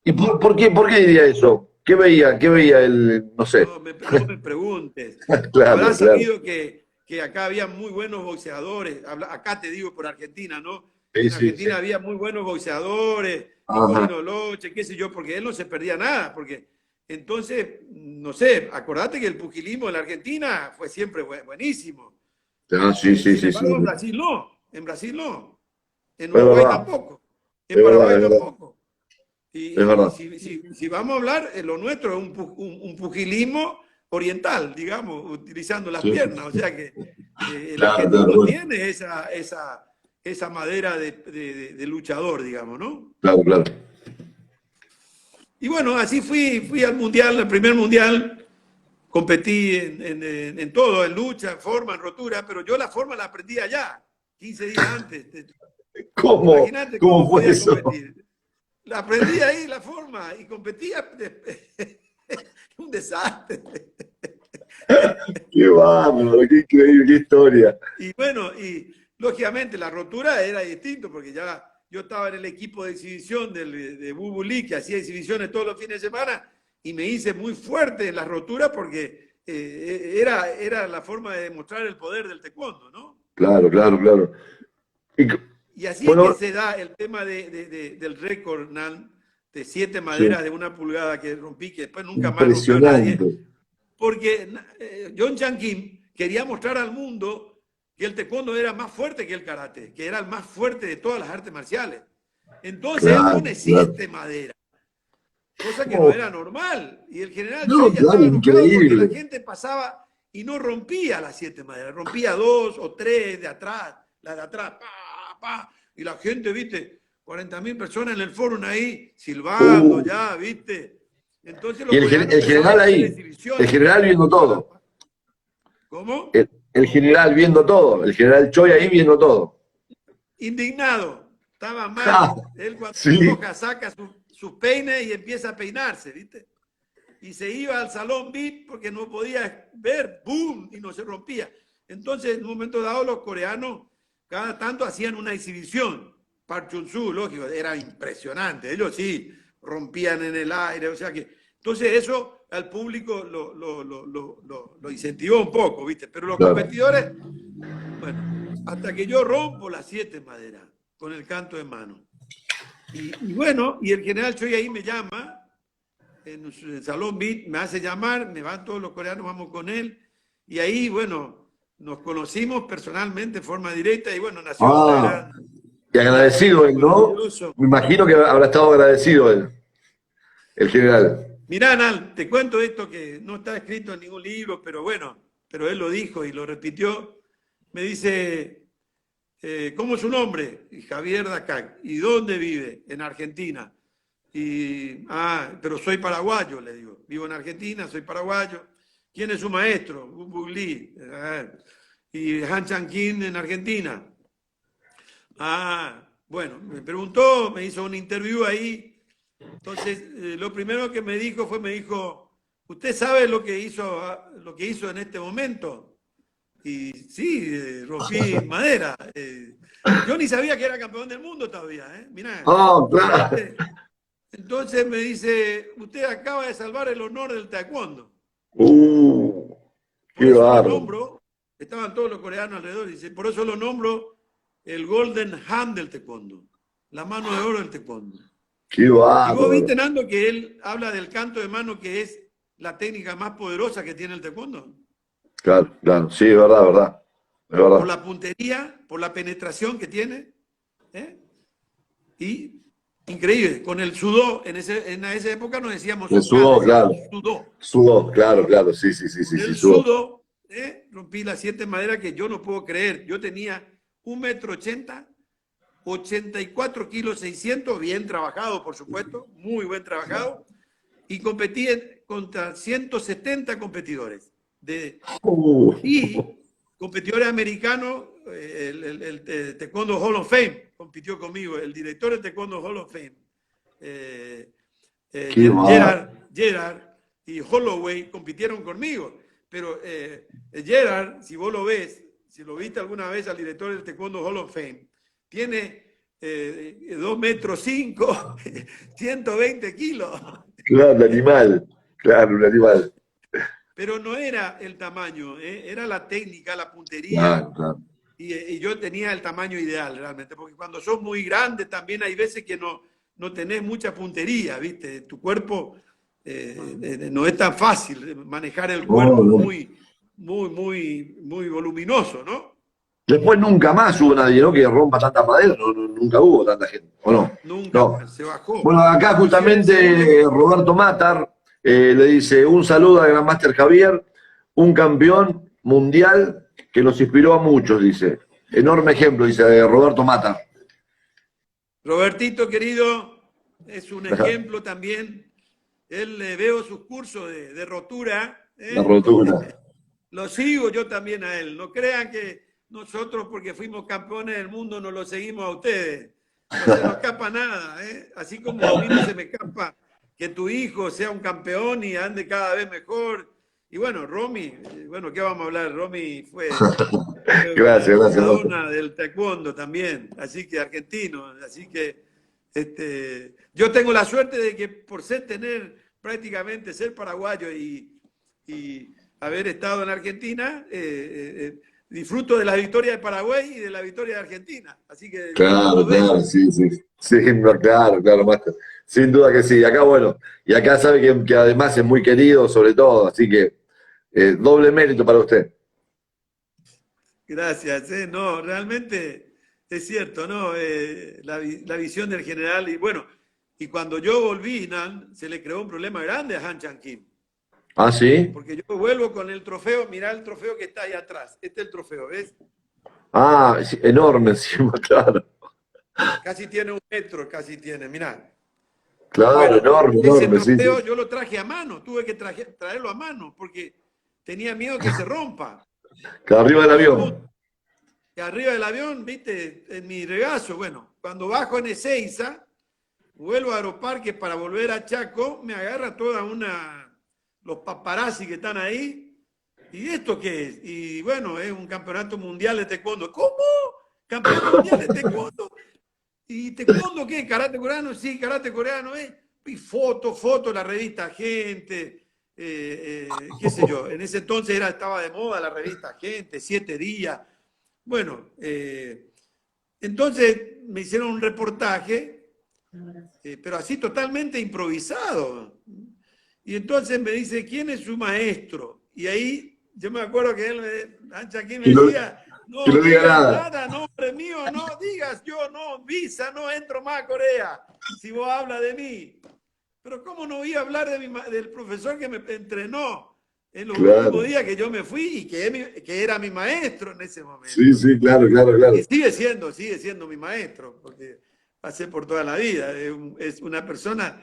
¿y por qué diría eso? Qué veía el, no sé? No me preguntes. Claro, Habrás claro. sabido que acá había muy buenos boxeadores. Acá te digo por Argentina, ¿no? Sí, En sí, sí. Argentina había muy buenos boxeadores, Ajá, Nicolino Loche, qué sé yo, porque él no se perdía nada. Porque entonces, no sé, acordate que el pugilismo en la Argentina fue siempre buenísimo. Ah, sí, sí, Sin sí, sí. embargo, en Brasil no, en Brasil no, en Es Uruguay verdad, tampoco, en es verdad, Paraguay es verdad. tampoco. Es Y verdad. si vamos a hablar, lo nuestro es un pugilismo oriental, digamos, utilizando las Sí, sí, piernas. O sí. sea que el Claro, claro, argentino bueno. tiene esa madera de luchador, digamos, ¿no? Claro, claro. Y bueno, así fui al mundial, al primer mundial, competí en todo, en lucha, en forma, en rotura, pero yo la forma la aprendí allá, 15 días antes. ¿Cómo? Imagínate ¿Cómo cómo fue podía eso? competir. La aprendí ahí, la forma, y competía. Un desastre. Qué bárbaro, qué increíble, qué historia. Y bueno, y lógicamente la rotura era distinto, porque ya yo estaba en el equipo de exhibición de Bubulí, que hacía exhibiciones todos los fines de semana, y me hice muy fuerte en la rotura porque era la forma de demostrar el poder del taekwondo, ¿no? Claro, claro, claro. Y, Y así es que bueno, se da el tema del récord, Nan, de 7 sí, maderas de 1 pulgada que rompí, que después nunca más rompió impresionante. nadie, porque John Chan Kim quería mostrar al mundo que el taekwondo era más fuerte que el karate, que era el más fuerte de todas las artes marciales. Entonces él Claro, pone claro. 7 maderas, cosa que no Oh, era normal. Y el general no, Choi ya claro, estaba enojado porque la increíble. gente pasaba y no rompía las 7 maderas, rompía 2 o 3 de atrás, la de atrás, pa, pa, y la gente, viste, 40.000 personas en el foro ahí silbando Uh, ya, viste. Entonces y los coreanos el empezaban general a hacer ahí, el exhibiciones. general viendo todo. ¿Cómo? El general viendo todo. El general Choi ahí viendo todo. Indignado, estaba Ja, mal. Él cuando se sí. enoja saca sus peines y empieza a peinarse, ¿viste? Y se iba al salón VIP porque no podía ver, ¡boom! Y no se rompía. Entonces, en un momento dado, los coreanos cada tanto hacían una exhibición. Park Chun-soo, lógico, era impresionante. Ellos sí rompían en el aire, o sea que... Entonces eso al público lo incentivó un poco, ¿viste? Pero los Claro. competidores, bueno, hasta que yo rompo las 7 maderas con el canto de mano. Y bueno, y el general Choi ahí me llama en el Salón Beat, me hace llamar, me van todos los coreanos, vamos con él, y ahí, bueno, nos conocimos personalmente de forma directa, y bueno, nació Ah, y un gran agradecido amigo él, ¿no? maravilloso. Me imagino que habrá estado agradecido él, el general. Mirá, Nal, te cuento esto que no está escrito en ningún libro, pero bueno, pero él lo dijo y lo repitió. Me dice, ¿cómo es su nombre? Y Javier Dacac. ¿Y dónde vive? En Argentina. Pero soy paraguayo, le digo. Vivo en Argentina, soy paraguayo. ¿Quién es su maestro? Lee. Y Han Chan Kim en Argentina. Bueno, me preguntó, me hizo un interview ahí. Entonces, lo primero que me dijo, ¿usted sabe lo que hizo en este momento? Y sí, rompí madera. Yo ni sabía que era campeón del mundo todavía, ¿eh? Mirá. Ah, claro. Entonces, entonces me dice, usted acaba de salvar el honor del taekwondo. Uh, Por qué eso lo bárbaro. nombro, estaban todos los coreanos alrededor, dice, por eso lo nombro el Golden Hand del taekwondo, la mano de oro del taekwondo. Qué Y vos bárbaro. viste, Nando, que él habla del canto de mano, que es la técnica más poderosa que tiene el taekwondo. Claro, claro. Sí, es verdad, verdad. Es Por verdad. la puntería, por la penetración que tiene. ¿eh? Y increíble, con el sudó, en esa época no decíamos El socá, sudó, claro. decíamos sudó. Sudó, claro, claro. Sí, sí, sí, Con sí, sí, el sudó. sudo, rompí las 7 maderas que yo no puedo creer. Yo tenía 1,80 m, 84 kilos 600, bien trabajado, por supuesto, muy buen trabajado, y competí contra 170 competidores. Uh, Y competidores americanos, el Taekwondo Hall of Fame compitió conmigo, el director del Taekwondo Hall of Fame, qué bárbaro. Gerard y Holloway compitieron conmigo. Pero Gerard, si vos lo ves, si lo viste alguna vez al director del Taekwondo Hall of Fame, tiene 2,5 m, 120 kilos. Claro, un animal. Claro, un animal. Pero no era el tamaño, era la técnica, la Claro, puntería. claro. Y yo tenía el tamaño ideal realmente, porque cuando sos muy grande también hay veces que no tenés mucha puntería, ¿viste? Tu cuerpo no es tan fácil manejar el No, cuerpo no. muy voluminoso, ¿no? Después nunca más hubo nadie, ¿no? Que rompa tanta madera, nunca hubo tanta gente, ¿o no? Nunca No. más, se bajó. Bueno, acá Inclusive el segundo, justamente Roberto Matar le dice un saludo al Gran Máster Javier, un campeón mundial que nos inspiró a muchos, dice. Enorme ejemplo, dice Roberto Matar. Robertito querido, es un ejemplo también. Él veo sus cursos de rotura, La rotura. lo sigo yo también a él. No crean que nosotros, porque fuimos campeones del mundo, no lo seguimos a ustedes. No se nos escapa nada, ¿eh? Así como a mí no se me escapa que tu hijo sea un campeón y ande cada vez mejor. Y bueno, Romy, bueno, ¿qué vamos a hablar? Romy fue Gracias, gracias, Master. Maradona del taekwondo también, así que argentino, así que yo tengo la suerte de que por prácticamente ser paraguayo y haber estado en Argentina, disfruto de la victoria de Paraguay y de la victoria de Argentina, así que Claro, dos claro, veces. sí, sí. Sí, no, claro, claro, Master. Sin duda que sí. Acá, bueno, y acá sabe que además es muy querido, sobre todo, así que doble mérito para usted. Gracias, no, realmente es cierto, ¿no? La visión del general, y bueno, y cuando yo volví, Nan, se le creó un problema grande a Han Chang-Kim, Ah, sí. porque yo vuelvo con el trofeo, mirá el trofeo que está ahí atrás, este es el trofeo, ¿ves? Ah, sí, enorme encima, claro. Casi tiene 1 metro, casi tiene, mirá. Claro, Bueno, enorme, ese enorme, sí, trofeo sí. yo lo traje a mano, tuve que traerlo a mano, porque tenía miedo que se rompa. Que arriba del Todo el mundo, avión. que arriba del avión, viste, en mi regazo, bueno, cuando bajo en Ezeiza, vuelvo a Aeroparque para volver a Chaco, me agarra los paparazzi que están ahí. ¿Y esto qué es? Y bueno, es un campeonato mundial de taekwondo. ¿Cómo? ¿Campeón mundial de taekwondo? ¿Y taekwondo qué? ¿Karate coreano? Sí, karate coreano, ¿eh? Y foto, la revista Gente, qué sé yo. En ese entonces estaba de moda la revista Gente, 7 días. Bueno, entonces me hicieron un reportaje, pero así totalmente improvisado. Y entonces me dice, ¿quién es su maestro? Y ahí yo me acuerdo que Anchaquín me Que no, decía, que no no diga digas nada. nada, nombre mío, no digas yo, no, visa, no entro más a Corea, si vos hablas de mí. Pero ¿cómo no voy a hablar del profesor que me entrenó en los últimos Claro. días que yo me fui y que era mi maestro en ese Sí, momento? sí, claro, claro, Y claro. sigue siendo mi maestro, porque pasé por toda la vida. Es una persona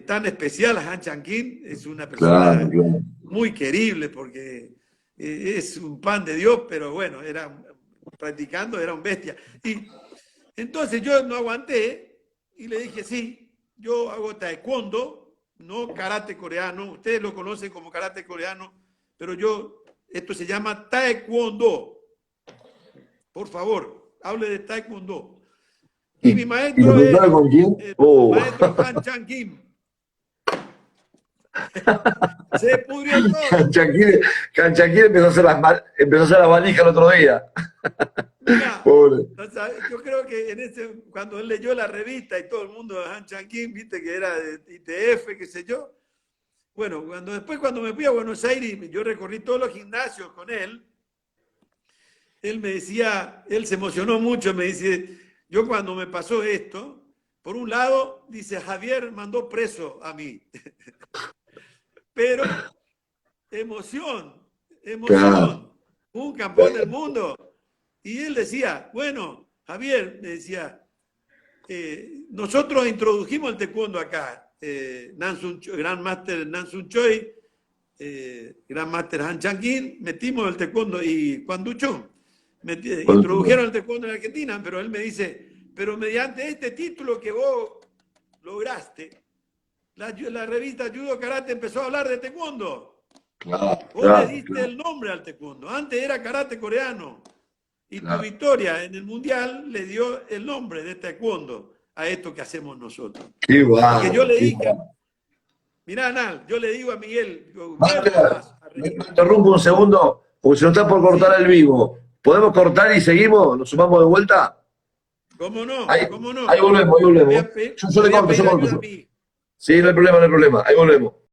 tan especial, Han Chang-Kim, es una Claro, persona claro. muy querible porque es un pan de Dios, pero bueno, practicando era un bestia. Y entonces yo no aguanté y le dije, sí, yo hago taekwondo, no karate coreano, ustedes lo conocen como karate coreano, pero esto se llama taekwondo. Por favor, hable de taekwondo. Y mi ¿Y lo maestro es preguntaron con quién? el Oh. maestro Han Chang-Kim. Se pudrió todo. Canchaquín, Canchaquín empezó a hacer la valija el otro día. Mira, Pobre. yo creo que cuando él leyó la revista y todo el mundo de Han Chang-Kim, viste que era de ITF, qué sé yo. Bueno, cuando me fui a Buenos Aires, yo recorrí todos los gimnasios con él. Él me decía, él se emocionó mucho, me dice, yo cuando me pasó esto, por un lado, dice, Javier mandó preso a mí, pero emoción, Claro. emoción, un campeón del mundo. Y él decía, bueno, Javier, me decía, nosotros introdujimos el taekwondo acá, Gran Master Nansun Choi, Gran Master Han Chang-Kim, metimos el taekwondo y Juan Duchón introdujeron el taekwondo en Argentina, pero él me dice, pero mediante este título que vos lograste, la revista Judo Karate empezó a hablar de taekwondo. Claro, Vos le claro, diste claro, el nombre al taekwondo. Antes era karate coreano. Y tu claro. victoria en el mundial le dio el nombre de taekwondo a esto que hacemos nosotros. Qué Porque yo bárbaro, le qué dije, bárbaro. mirá, Nal, yo le digo a Miguel, vuelvo Master, a me interrumpo un segundo, porque se nos está por cortar sí, el vivo. ¿Podemos cortar y seguimos? ¿Nos sumamos de vuelta? cómo no, Ahí, cómo no. ahí volvemos, ahí Le voy volvemos. a pedir, Yo le le voy a corto, yo pedir ayuda a corto. mí. Sí, no hay problema, no hay problema. Ahí volvemos.